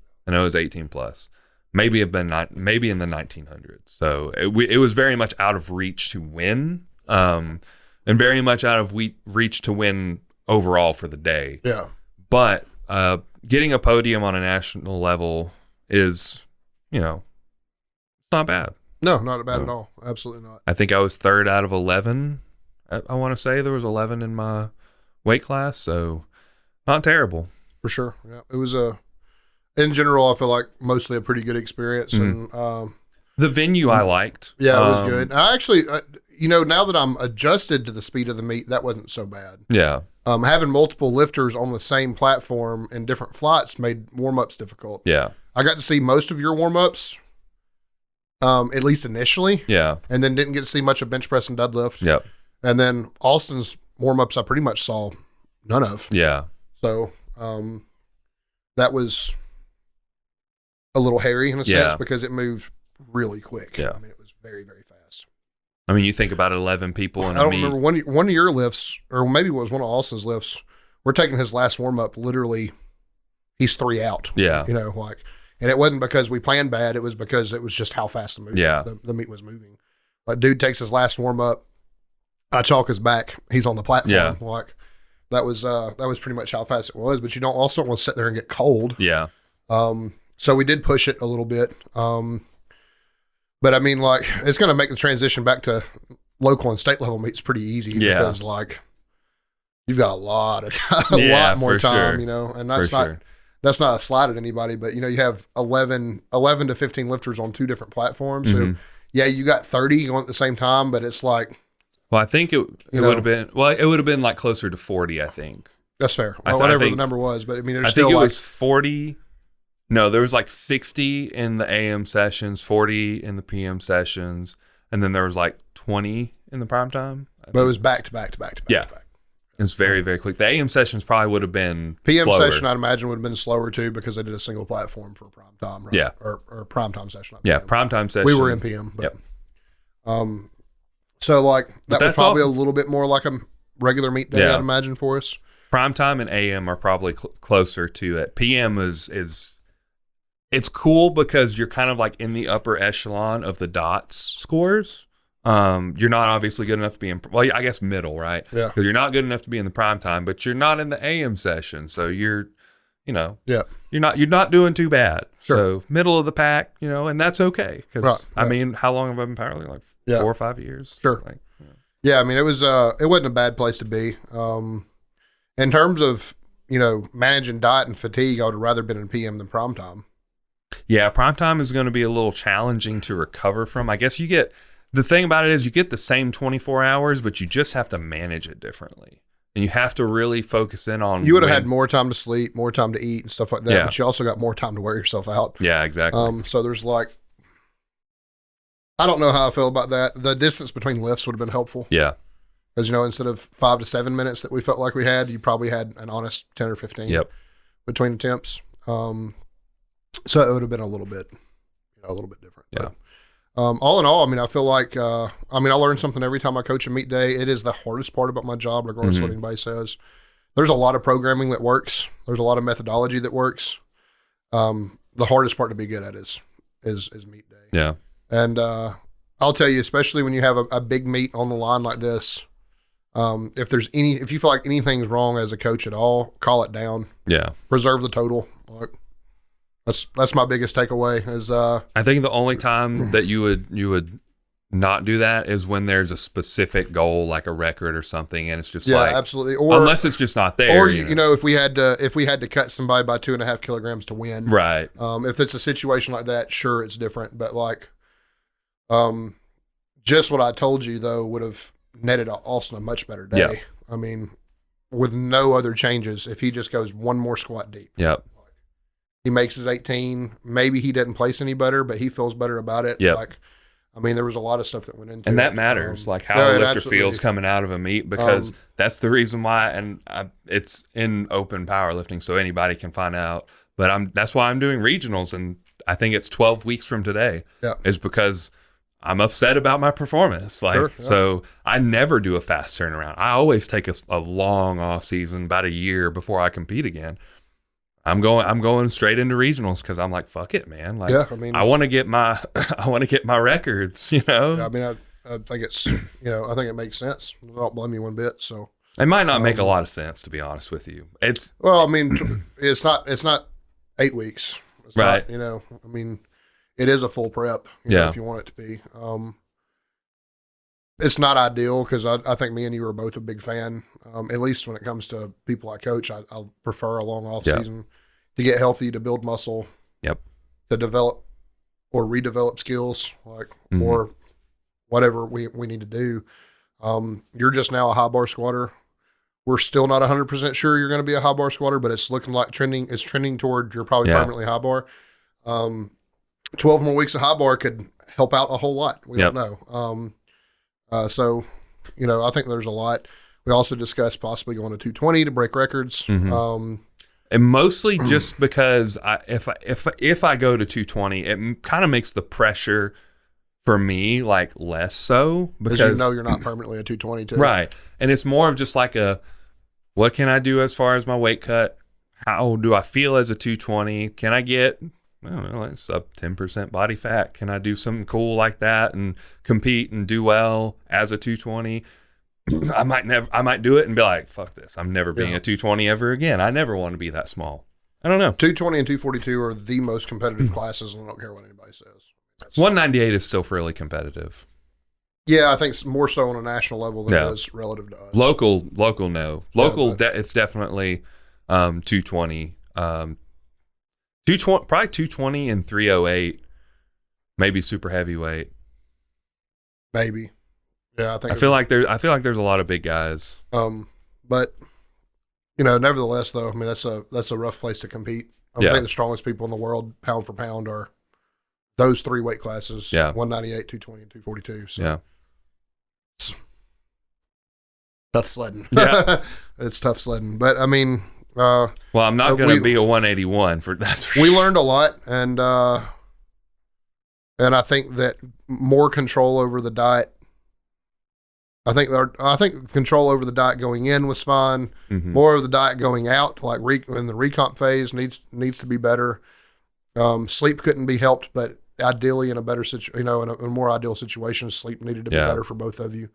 Maybe in the 1900s. So it was very much out of reach to win, and very much out of reach to win overall for the day. Yeah. But getting a podium on a national level is, it's not bad. No, not bad at all. Absolutely not. I think I was 3rd out of 11. I want to say there was 11 in my weight class, so not terrible. For sure. Yeah. It was in general, I feel like mostly a pretty good experience. And the venue I liked. Yeah, it was good. I actually, now that I'm adjusted to the speed of the meet, that wasn't so bad. Yeah. Having multiple lifters on the same platform in different flights made warm-ups difficult. Yeah. I got to see most of your warm-ups, at least initially. Yeah. And then didn't get to see much of bench press and deadlift. Yep. And then Austin's warm-ups I pretty much saw none of. Yeah. So that was a little hairy in a sense because it moved really quick. Yeah. I mean, it was very, very fast. I mean, you think about 11 people in a meet. I don't remember one of your lifts, or maybe it was one of Austin's lifts. We're taking his last warm-up, literally, he's 3 out. Yeah. And it wasn't because we planned bad. It was because it was just how fast the meet was moving. Like, dude takes his last warm-up. I chalk his back. He's on the platform. Yeah. Like, that was pretty much how fast it was. But you don't also want to sit there and get cold. Yeah. So we did push it a little bit. But I mean, like, it's going to make the transition back to local and state level meets pretty easy because, like, you've got a lot more time, sure. and that's not a slight at anybody, but you have 11 to 15 lifters on 2 different platforms. Mm-hmm. So yeah, you got 30 going at the same time, but it's like, well, I think it would have been, like closer to 40, I think. That's fair. Whatever the number was, but I mean, I think it was 40. No, there was like 60 in the AM sessions, 40 in the PM sessions, and then there was like 20 in the prime time. But it was back to back to back to back. Yeah. To back. It's very, very quick. The AM sessions probably would have been PM slower. session, I'd imagine, would have been slower too because they did a single platform for prime time, right? Yeah. Or prime time session. Yeah, prime time session. We were in PM. But, yep. So, like, that was probably a little bit more like a regular meet day, I'd imagine, for us. Prime time and AM are probably closer to it. PM is it's cool because you're kind of like in the upper echelon of the DOTS scores. You're not obviously good enough to be in, I guess middle, right? Yeah. Because you're not good enough to be in the prime time, but you're not in the AM session. So you're not doing too bad. Sure. So middle of the pack, and that's okay. Because, right. I mean, how long have I been powerlifting? Like 4 or 5 years? Sure. Yeah, I mean, it wasn't a bad place to be. In terms of, managing diet and fatigue, I would have rather been in PM than prime time. Yeah, prime time is going to be a little challenging to recover from. I guess the thing about it is you get the same 24 hours, but you just have to manage it differently. And you have to really focus in on. You would have had more time to sleep, more time to eat and stuff like that, Yeah. but you also got more time to wear yourself out. Yeah, exactly. So there's I don't know how I feel about that. The distance between lifts would have been helpful. Yeah. Because, instead of 5 to 7 minutes that we felt like we had, you probably had an honest 10 or 15 between attempts. So it would have been a little bit different. Yeah. But, all in all, I mean, I feel like, I learn something every time I coach a meet day. It is the hardest part about my job, regardless of what anybody says. There's a lot of programming that works. There's a lot of methodology that works. The hardest part to be good at is meet day. Yeah. And I'll tell you, especially when you have a big meet on the line like this, if you feel like anything's wrong as a coach at all, call it down. Yeah. Preserve the total. That's my biggest takeaway is I think the only time that you would not do that is when there's a specific goal, like a record or something, and it's just absolutely. Or unless it's just not there. Or if we had to cut somebody by 2.5 kilograms to win, right? If it's a situation like that, sure, it's different. But just what I told you though would have netted Austin a much better day. Yeah. I mean, with no other changes, if he just goes one more squat deep. Yep. He makes his 18. Maybe he didn't place any better, but he feels better about it. Yep. Like, I mean, there was a lot of stuff that went into it. And that matters, like how a lifter feels coming out of a meet, because that's the reason why, and it's in open powerlifting, so anybody can find out. But that's why I'm doing regionals, and I think it's 12 weeks from today, is because I'm upset about my performance. Like, so I never do a fast turnaround. I always take a long off season, about a year before I compete again. I'm going straight into regionals because I'm like, fuck it, man. Like, I mean, I want to get my records, you know? I mean, I think it's, I think it makes sense. I don't blame you one bit. So it might not make a lot of sense, to be honest with you. Well, I mean, it's not 8 weeks. It's right. Not, I mean, it is a full prep, if you want it to be. It's not ideal because I think me and you are both a big fan. At least when it comes to people I coach, I prefer a long off season to get healthy, to build muscle, to develop or redevelop skills, or whatever we need to do. You're just now a high bar squatter. We're still not 100% sure you're going to be a high bar squatter, but it's looking like it's trending toward you're probably permanently high bar. 12 more weeks of high bar could help out a whole lot. We don't know. So, I think there's a lot. We also discussed possibly going to 220 to break records. And mostly just because if I go to 220, it kind of makes the pressure for me like less so, because you're not permanently a 220 too. Right. And it's more of just like what can I do as far as my weight cut? How do I feel as a 220? Can I get, I don't know, like sub 10% body fat? Can I do something cool like that and compete and do well as a 220? I might do it and be like, fuck this. I'm never being a 220 ever again. I never want to be that small. I don't know. 220 and 242 are the most competitive classes, and I don't care what anybody says. 198 is still fairly competitive. Yeah, I think it's more so on a national level than it is relative to us. Local, no. Local, it's definitely 220. 220, probably 220 and 308, maybe super heavyweight. Maybe. Yeah, I feel like there's a lot of big guys. But nevertheless though, I mean that's a rough place to compete. I think the strongest people in the world pound for pound are those three weight classes. 198, 220, and 242. So it's tough sledding. Yeah. It's tough sledding. But I mean, well, I'm not going to be a 181 for that. We learned a lot, and I think that more control over the diet. I think control over the diet going in was fine. More of the diet going out, like in the recomp phase, needs to be better. Sleep couldn't be helped, but ideally in a better situation, in a more ideal situation, sleep needed to be better for both of you.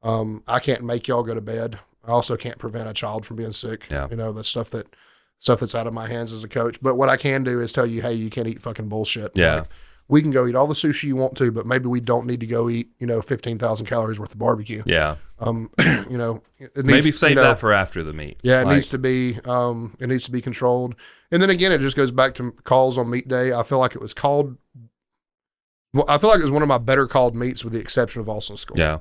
I can't make y'all go to bed. I also can't prevent a child from being sick. That's stuff that's out of my hands as a coach. But what I can do is tell you, hey, you can't eat fucking bullshit. Like, we can go eat all the sushi you want to, but maybe we don't need to go eat, 15,000 calories worth of barbecue. Yeah. Maybe save that for after the meet. Yeah, it needs to be controlled. And then again, it just goes back to calls on meet day. I feel like it was one of my better called meets with the exception of Austin Score. Yeah.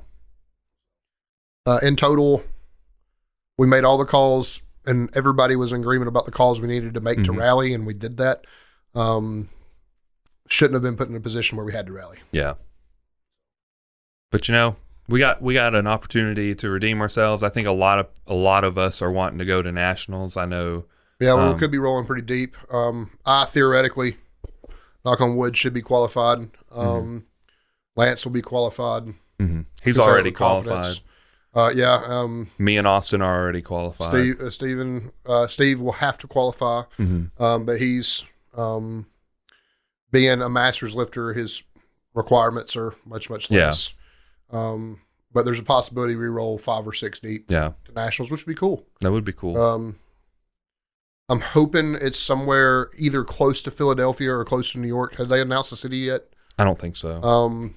In total, we made all the calls and everybody was in agreement about the calls we needed to make to rally, and we did that. Shouldn't have been put in a position where we had to rally. Yeah. But we got an opportunity to redeem ourselves. I think a lot of us are wanting to go to nationals. I know. Yeah, we could be rolling pretty deep. I theoretically, knock on wood, should be qualified. Lance will be qualified. He's already qualified. Me and Austin are already qualified. Steve will have to qualify, but he's being a master's lifter, his requirements are much less. But there's a possibility we roll 5 or 6 deep to nationals, which would be cool. That would be cool. I'm hoping it's somewhere either close to Philadelphia or close to New York. Have they announced the city yet? I don't think so.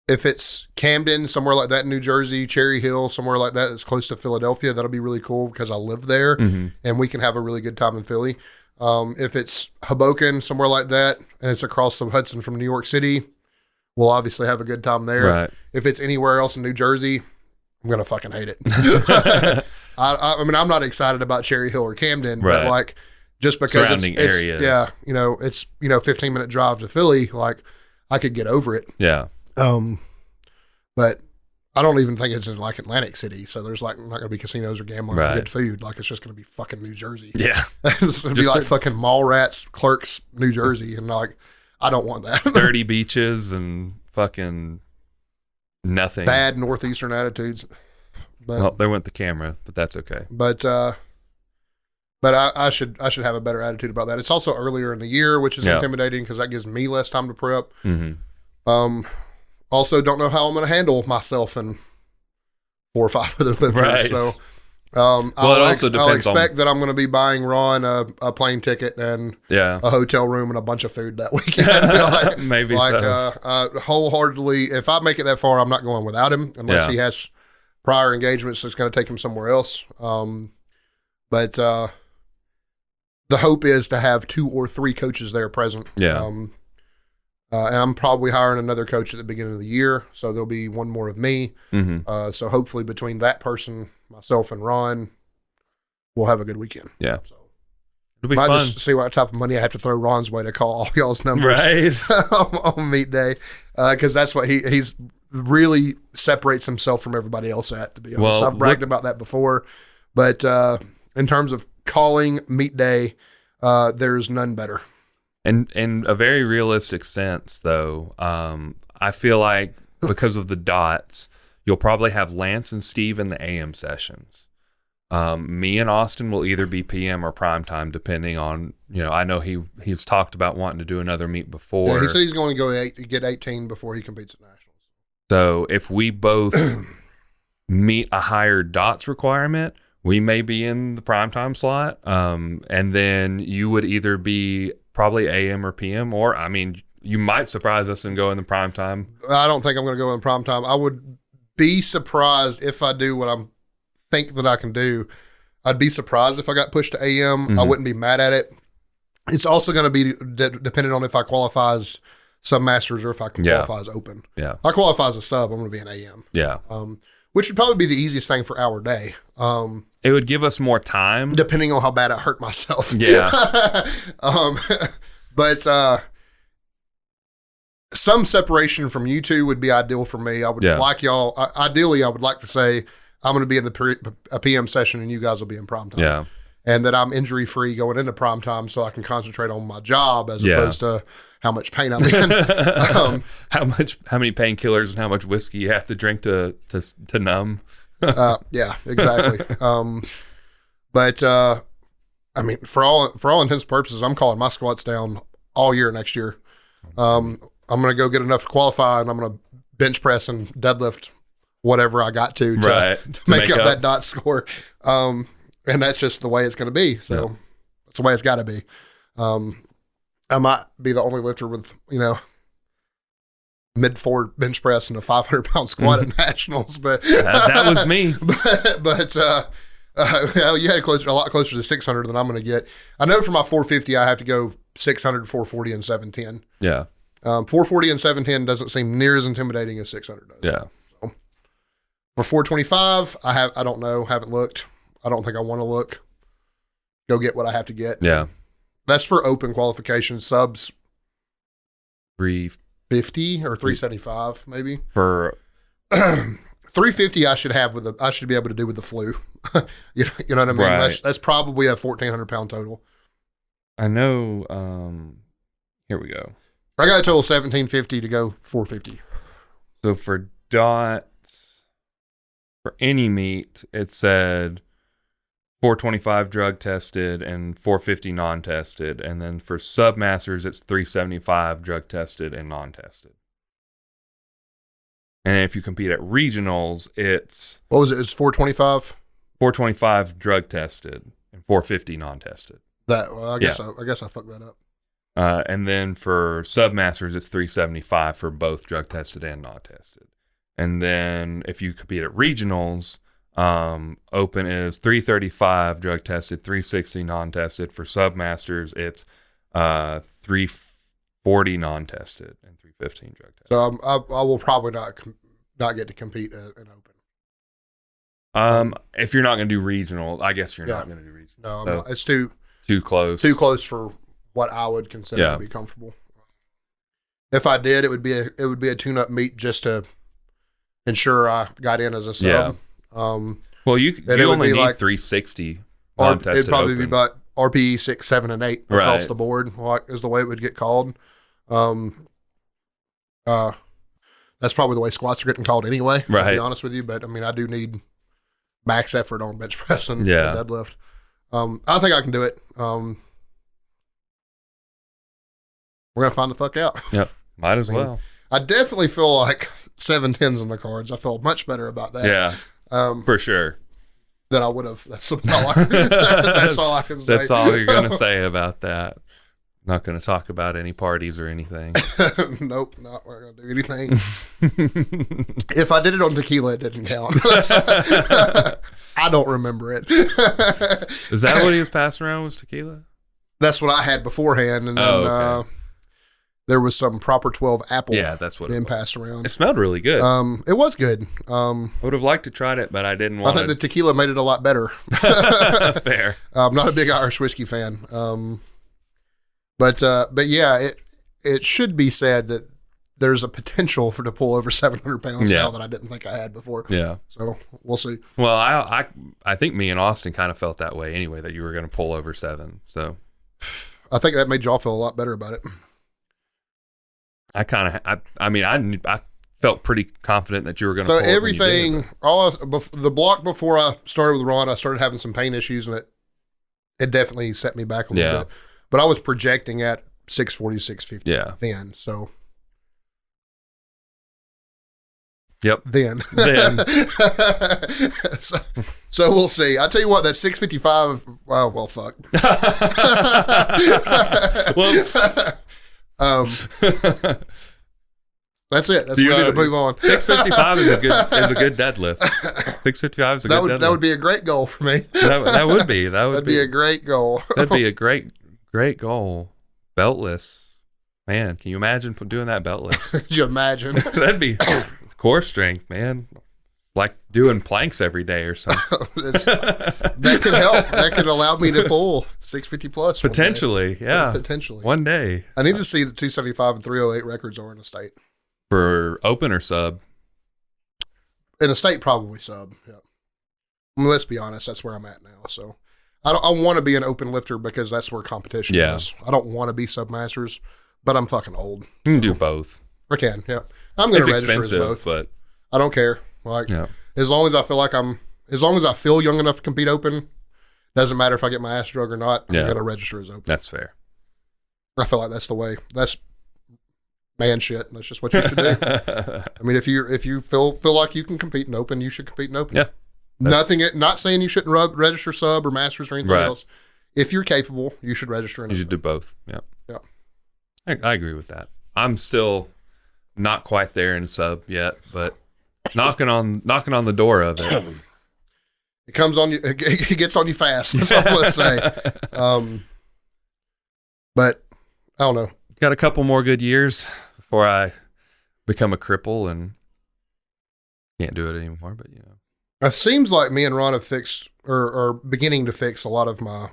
If it's Camden, somewhere like that in New Jersey, Cherry Hill, somewhere like that that's close to Philadelphia, that'll be really cool because I live there and we can have a really good time in Philly. If it's Hoboken, somewhere like that, and it's across the Hudson from New York City, we'll obviously have a good time there. Right. If it's anywhere else in New Jersey, I'm going to fucking hate it. I mean, I'm not excited about Cherry Hill or Camden, but like just because surrounding it's areas. Yeah, it's 15-minute drive to Philly. Like I could get over it. Yeah. But I don't even think it's in like Atlantic City. So there's like not going to be casinos or gambling or good food. Like it's just going to be fucking New Jersey. Yeah. It's going to be like fucking mall rats, Clerks, New Jersey. And like, I don't want that. Dirty beaches and fucking nothing. Bad Northeastern attitudes. But, well, there went the camera, but that's okay. But I should have a better attitude about that. It's also earlier in the year, which is intimidating because that gives me less time to prep. Mm-hmm. Also, don't know how I'm going to handle myself and 4 or 5 other lifters. Right. So, I'll expect that I'm going to be buying Ron a plane ticket and a hotel room and a bunch of food that weekend. Maybe so. Wholeheartedly, if I make it that far, I'm not going without him unless he has prior engagements that's going to take him somewhere else. But the hope is to have 2 or 3 coaches there present. Yeah. And I'm probably hiring another coach at the beginning of the year, so there'll be one more of me. Mm-hmm. So hopefully between that person, myself, and Ron, we'll have a good weekend. Yeah. So it'll be might fun. just see what type of money I have to throw Ron's way to call all y'all's numbers on meet day, because that's what he's really separates himself from everybody else at, to be honest. I've bragged about that before, but in terms of calling meet day, there's none better. And in a very realistic sense, though, I feel like because of the dots, you'll probably have Lance and Steve in the AM sessions. Me and Austin will either be PM or prime time, depending on, I know he's talked about wanting to do another meet before. Yeah, he said he's going to get 18 before he competes at Nationals. So if we both meet a higher dots requirement, we may be in the primetime slot. And then you would either be probably AM or PM, or, I mean, you might surprise us and go in the primetime. I don't think I'm going to go in primetime. I would be surprised if I do what I think that I can do. I'd be surprised if I got pushed to AM. Mm-hmm. I wouldn't be mad at it. It's also going to be dependent on if I qualify as sub-masters or if I can qualify as open. Yeah. If I qualify as a sub, I'm going to be an AM. Yeah. Which would probably be the easiest thing for our day. It would give us more time. Depending on how bad I hurt myself. Yeah. But some separation from you two would be ideal for me. I would like y'all. Ideally, I would like to say I'm going to be in a PM session and you guys will be in prime time. Yeah. And that I'm injury free going into prime time so I can concentrate on my job as opposed to how much pain I'm in. How many painkillers and how much whiskey you have to drink to numb. Yeah, exactly. But I mean, for all intents and purposes, I'm calling my squats down all year next year. I'm going to go get enough to qualify, and I'm going to bench press and deadlift whatever I got to make up that dot score. And that's just the way it's going to be. So that's the way it's got to be. I might be the only lifter with, mid-forward bench press and a 500-pound squat at Nationals, but that was me. But you had a lot closer to 600 than I'm going to get. I know for my 450, I have to go 600, 440, and 710. Yeah. 440 and 710 doesn't seem near as intimidating as 600 does. Yeah. So, for 425, I don't know, haven't looked. I don't think I want to look. Go get what I have to get. Yeah. That's for open qualification. Subs 350 or 375 maybe. For 350 I should be able to do with the flu. you know what I mean? Right. That's probably a 1,400 pound total. I know. Here we go. I got a total 1,750 to go 450. So for dots, for any meet, it said 425 drug tested and 450 non-tested. And then for submasters, it's 375 drug tested and non-tested. And if you compete at regionals, it's... What was it? It's 425? 425 drug tested and 450 non-tested. I guess I fucked that up. And then for submasters, it's 375 for both drug tested and non-tested. And then if you compete at regionals, open is 335 drug tested, 360 non-tested. For submasters, it's 340 non-tested and 315 drug tested. So I will probably not get to compete in open. If you're not going to do regional, I guess you're not going to do regional. No, it's too close. Too close for what I would consider to be comfortable. If I did, it would be a tune-up meet just to ensure I got in as a sub. Well, you only need like 360. It'd probably be about RPE 6, 7, and 8 across the board, like is the way it would get called. That's probably the way squats are getting called anyway, to be honest with you. But, I mean, I do need max effort on bench press and deadlift. I think I can do it. We're going to find the fuck out. Yep, might as well. I definitely feel like 710s on the cards. I feel much better about that. Yeah, for sure. Than I would have. That's all that's all I can say. That's all you're going to say about that. Not going to talk about any parties or anything. Nope, not going to do anything. If I did it on tequila, it didn't count. I don't remember it. Is that what he was passing around, was tequila? That's what I had beforehand, and then there was some Proper 12 apple. Yeah, that's what being passed around. It smelled really good. It was good. I would have liked to try it, but I didn't want. I think the tequila made it a lot better. Fair. I'm not a big Irish whiskey fan. But yeah, it should be said that there's a potential to pull over 700 pounds now that I didn't think I had before. Yeah. So we'll see. Well, I think me and Austin kind of felt that way anyway, that you were going to pull over 7. So I think that made y'all feel a lot better about it. I felt pretty confident that you were going to pull everything, the block before I started with Ron, I started having some pain issues, and it definitely set me back a little bit. But I was projecting at 640, 650 then. So, yep. Then. so we'll see. I tell you what, that 655. Well, fuck. Whoops. That's it. That's what we need to move on. 655 is a good deadlift. 655 is a good deadlift. That would be a great goal for me. That would be. That'd be a great goal. That'd be a great goal. Beltless. Man, can you imagine doing that beltless? Could you imagine? That'd be core strength, man. It's like doing planks every day or something. That could help. That could allow me to pull 650 plus. Potentially, yeah. Potentially. One day. I need to see the 275 and 308 records are in a state. For open or sub? In a state, probably sub, yeah. I mean, let's be honest, that's where I'm at now. So I want to be an open lifter because that's where competition is. I don't want to be submasters, but I'm fucking old. You can do both. I can, yeah. I'm going to register as both. But I don't care. Like, as long as I feel as long as I feel young enough to compete open, doesn't matter if I get my ass drug or not, I'm going to register as open. That's fair. I feel like that's the way. That's man shit. That's just what you should do. I mean, if you feel like you can compete in open, you should compete in open. Yeah. Not saying you shouldn't register sub or masters or anything else. If you're capable, you should register in open. You should do both. Yeah. Yeah. I agree with that. I'm still not quite there in sub yet, but knocking on the door of it. It comes on you. It gets on you fast. That's all I'm going to say. But I don't know. Got a couple more good years before I become a cripple and can't do it anymore. But it seems like me and Ron have fixed or beginning to fix a lot of my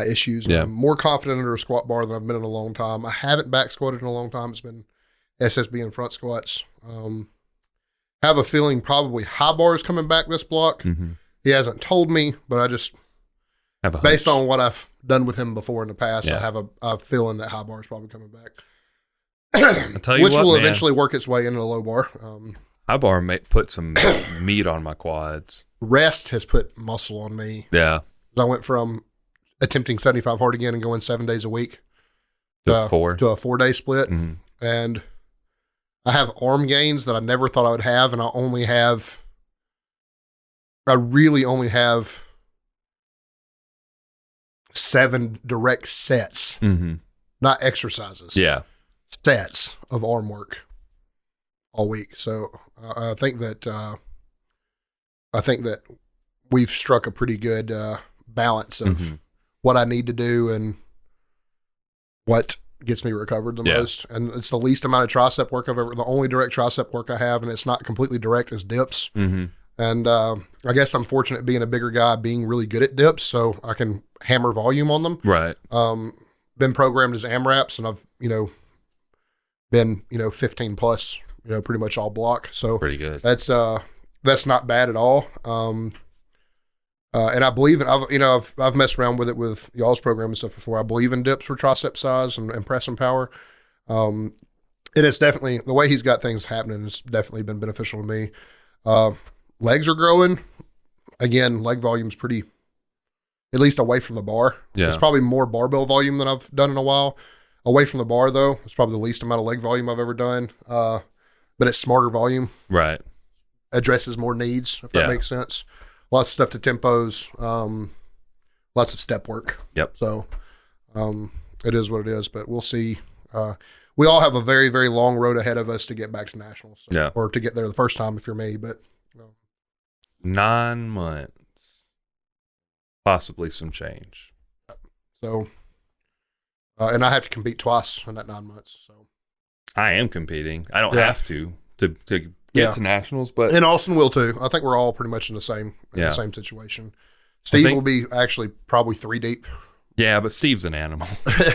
issues. I'm more confident under a squat bar than I've been in a long time. I haven't back squatted in a long time. It's been SSB and front squats. Have a feeling probably high bar is coming back this block. Mm-hmm. He hasn't told me, but I just have a hunch. Based on what I've done with him before in the past, I have a feeling that high bar is probably coming back. I'll tell you which will eventually work its way into the low bar. High bar may put some meat on my quads. Rest has put muscle on me. Yeah. I went from attempting 75 hard again and going 7 days a week to a 4-day split. Mm-hmm. And I have arm gains that I never thought I would have, and I really only have 7 direct sets, not exercises. Yeah, sets of arm work all week. So I think that we've struck a pretty good balance of what I need to do and what gets me recovered the most. And it's the least amount of tricep work I've ever, the only direct tricep work I have, and it's not completely direct, is dips. And I guess I'm fortunate being a bigger guy, being really good at dips, so I can hammer volume on them. Right. Been programmed as AMRAPs, and I've, been, 15 plus, pretty much all block. So pretty good. That's not bad at all. And I believe in, I've messed around with it with y'all's program and stuff before. I believe in dips for tricep size and press and power. And it's definitely, the way he's got things happening has definitely been beneficial to me. Legs are growing. Again, leg volume's pretty, at least away from the bar. Yeah. It's probably more barbell volume than I've done in a while. Away from the bar, though, it's probably the least amount of leg volume I've ever done. But it's smarter volume. Right. Addresses more needs, if that makes sense. Lots of stuff to tempos, lots of step work. Yep. So it is what it is, but we'll see. We all have a very, very long road ahead of us to get back to nationals. So, or to get there the first time if you're me, but 9 months, possibly some change. So, and I have to compete twice in that 9 months. So I am competing. I don't have to get to nationals, but and Austin will too. I think we're all pretty much in the same situation. Steve will be actually probably 3 deep. Yeah, but Steve's an animal.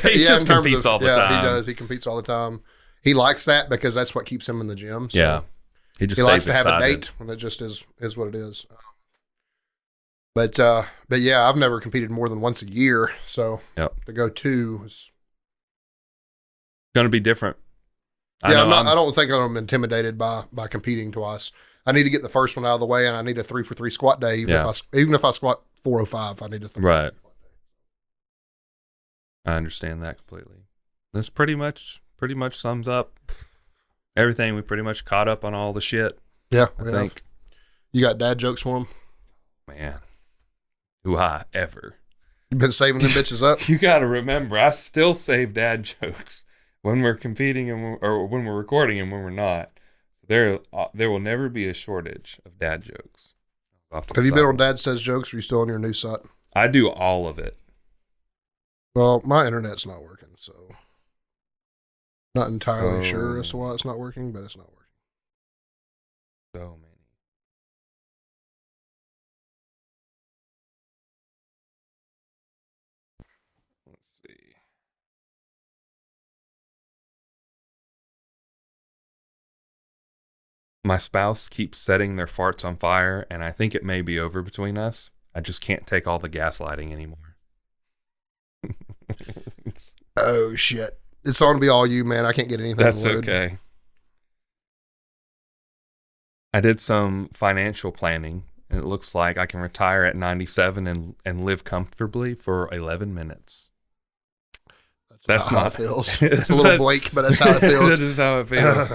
He just competes all the time. Yeah, he does. He competes all the time. He likes that because that's what keeps him in the gym. So yeah, he likes to have a date when it just is what it is. But yeah, I've never competed more than once a year, so to go 2 is going to be different. I don't think I'm intimidated by competing twice. I need to get the first one out of the way, and I need a 3 for 3 squat day. Even if I squat 405, I need a 3 right. I understand that completely. This pretty much sums up everything. We pretty much caught up on all the shit. Yeah, I think. You got dad jokes for him? Man, do I ever? You been saving them bitches up? You got to remember, I still save dad jokes when we're competing or when we're recording and when we're not. There will never be a shortage of dad jokes. Have you been on Dad Says Jokes, or are you still on your new site? I do all of it. Well, my internet's not working, so not entirely sure as to why it's not working, but it's not working. So many. Let's see. My spouse keeps setting their farts on fire, and I think it may be over between us. I just can't take all the gaslighting anymore. Oh, shit. It's going to be all you, man. I can't get anything. That's okay. I did some financial planning, and it looks like I can retire at 97 and live comfortably for 11 minutes. That's not how it feels. It's a little bleak, but that's how it feels. That is how it feels.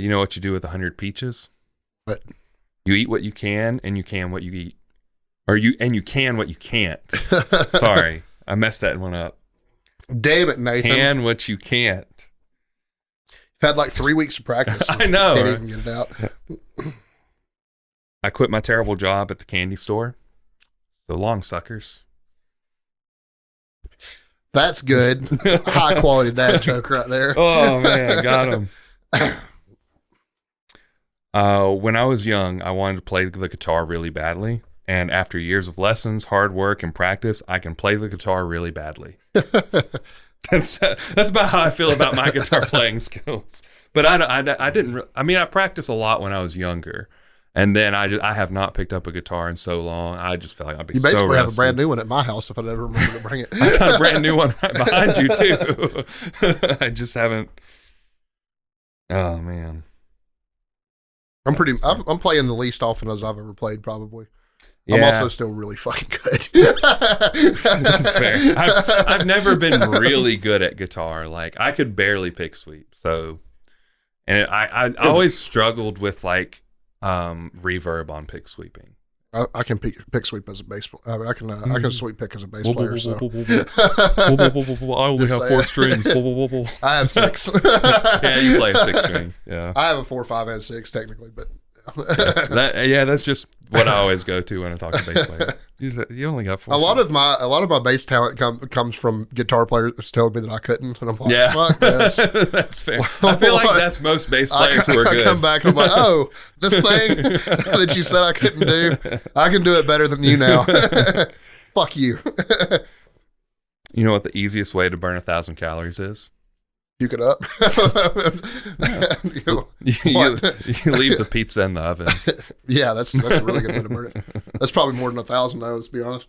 You know what you do with 100 peaches? What? You eat what you can, and you can what you eat. You can what you can't. Sorry, I messed that one up. Damn it, Nathan. Can what you can't. You've had like 3 weeks of practice. I know. Can't even get it out. I quit my terrible job at the candy store. So long, suckers. That's good. High quality dad joke right there. Oh, man, got him. When I was young, I wanted to play the guitar really badly. And after years of lessons, hard work, and practice, I can play the guitar really badly. That's about how I feel about my guitar playing skills. But I didn't. I mean, I practiced a lot when I was younger, and then I have not picked up a guitar in so long. I just felt like I'd be so rusty. You basically have a brand new one at my house if I'd ever remember to bring it. I got a brand new one right behind you too. I just haven't. Oh man, I'm playing the least often as I've ever played, probably. Yeah. I'm also still really fucking good. That's fair. I've never been really good at guitar. Like I could barely pick sweep. So, and I always struggled with like reverb on pick sweeping. I can pick sweep as a bass. I mean, I can sweep pick as a bass player. So. I only have 4 strings. I have 6. Yeah, you play a 6 string. Yeah, I have a 4, 5, and 6 technically, but that's just what I always go to when I talk to bass players. You only got 4 a lot of my bass talent comes from guitar players telling me that I couldn't, and I'm like, fuck this. That's fair. I feel like that's most bass players who are good. I come back and I'm like, oh, this thing that you said I couldn't do, I can do it better than you now. Fuck you. You know what the easiest way to burn 1,000 calories is? Puke it up. You leave the pizza in the oven. Yeah, that's a really good way to burn it. That's probably more than 1,000 though, let's be honest.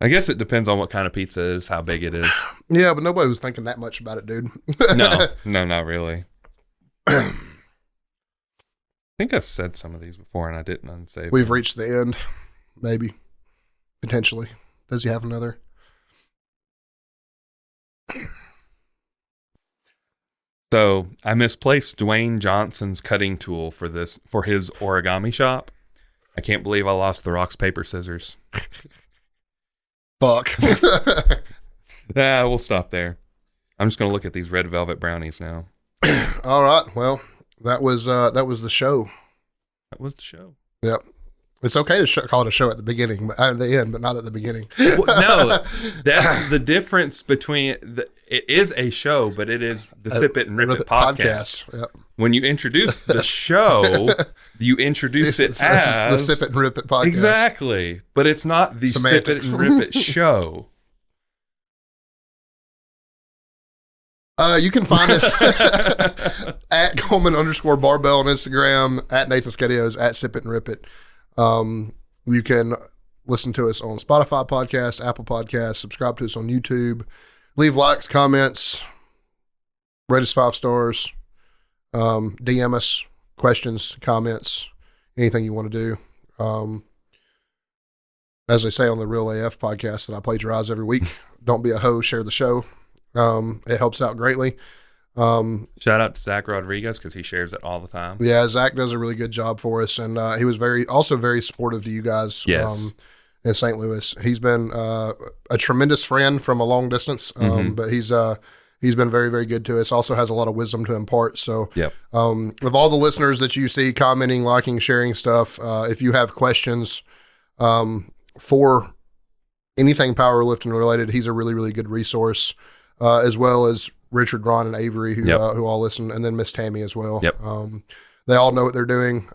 I guess it depends on what kind of pizza it is, how big it is. Yeah, but nobody was thinking that much about it, dude. No, not really. I think I've said some of these before and I didn't unsave. We've reached the end, maybe, potentially. Does he have another? So I misplaced Dwayne Johnson's cutting tool for his origami shop. I can't believe I lost the rocks, paper, scissors. Fuck. We'll stop there. I'm just gonna look at these red velvet brownies now. All right. Well, that was the show. That was the show. Yep. It's okay to call it a show at the beginning, but at the end, but not at the beginning. Well, no, that's the difference between it is a show, but it is the Sip It and Rip It podcast. Yep. When you introduce the show, you introduce it as the Sip It and Rip It podcast. Exactly, but it's not the Semantics. Sip It and Rip It show. You can find us at Coleman_Barbell on Instagram, at Nathan Skedios, at Sip It and Rip It. You can listen to us on Spotify podcast, Apple Podcasts, subscribe to us on YouTube, leave likes, comments, rate us 5 stars, DM us questions, comments, anything you want to do. As they say on the Real AF podcast that I plagiarize every week, don't be a hoe, share the show. It helps out greatly. Shout out to Zach Rodriguez because he shares it all the time. Yeah, Zach does a really good job for us, and he was very supportive to you guys. Yes. In St. Louis, he's been a tremendous friend from a long distance, but he's been very, very good to us. Also has a lot of wisdom to impart. So, yep. With all the listeners that you see commenting, liking, sharing stuff, if you have questions for anything powerlifting related, he's a really, really good resource, as well as Richard, Ron, and Avery, who all listen, and then Miss Tammy as well. Yep. They all know what they're doing.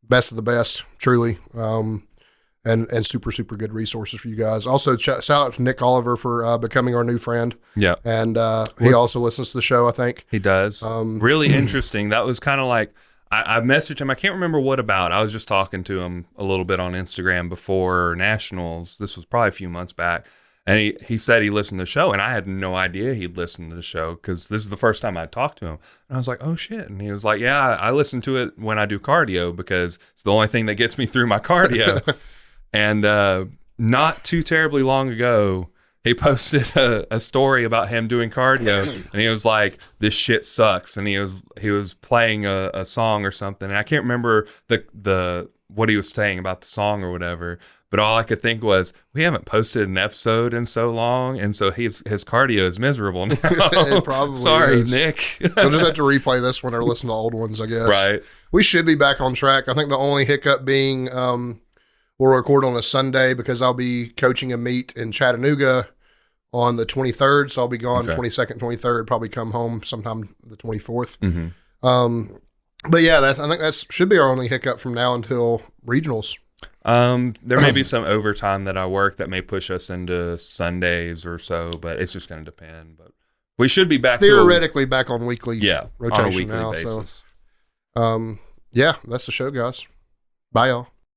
Best of the best, truly, and super, super good resources for you guys. Also, shout out to Nick Oliver for becoming our new friend. Yeah, and he also listens to the show, I think. He does. Really interesting. That was kind of like, I messaged him. I can't remember what about. I was just talking to him a little bit on Instagram before Nationals. This was probably a few months back. And he said he listened to the show, and I had no idea he'd listened to the show because this is the first time I talked to him. And I was like, oh, shit. And he was like, yeah, I listen to it when I do cardio because it's the only thing that gets me through my cardio. And not too terribly long ago, he posted a story about him doing cardio, and he was like, this shit sucks. And he was playing a song or something, and I can't remember the what he was saying about the song or whatever. But all I could think was, we haven't posted an episode in so long, and so his cardio is miserable now. It probably Sorry, is. Nick. We'll just have to replay this one or listen to old ones, I guess. Right. We should be back on track. I think the only hiccup being we'll record on a Sunday because I'll be coaching a meet in Chattanooga on the 23rd, so I'll be gone 22nd, 23rd, probably come home sometime the 24th. Mm-hmm. But yeah, I think that should be our only hiccup from now until regionals. There may be some overtime that I work that may push us into Sundays or so, but it's just going to depend. But we should be back theoretically back on weekly rotation on a weekly now, basis. So, yeah, that's the show, guys. Bye, y'all.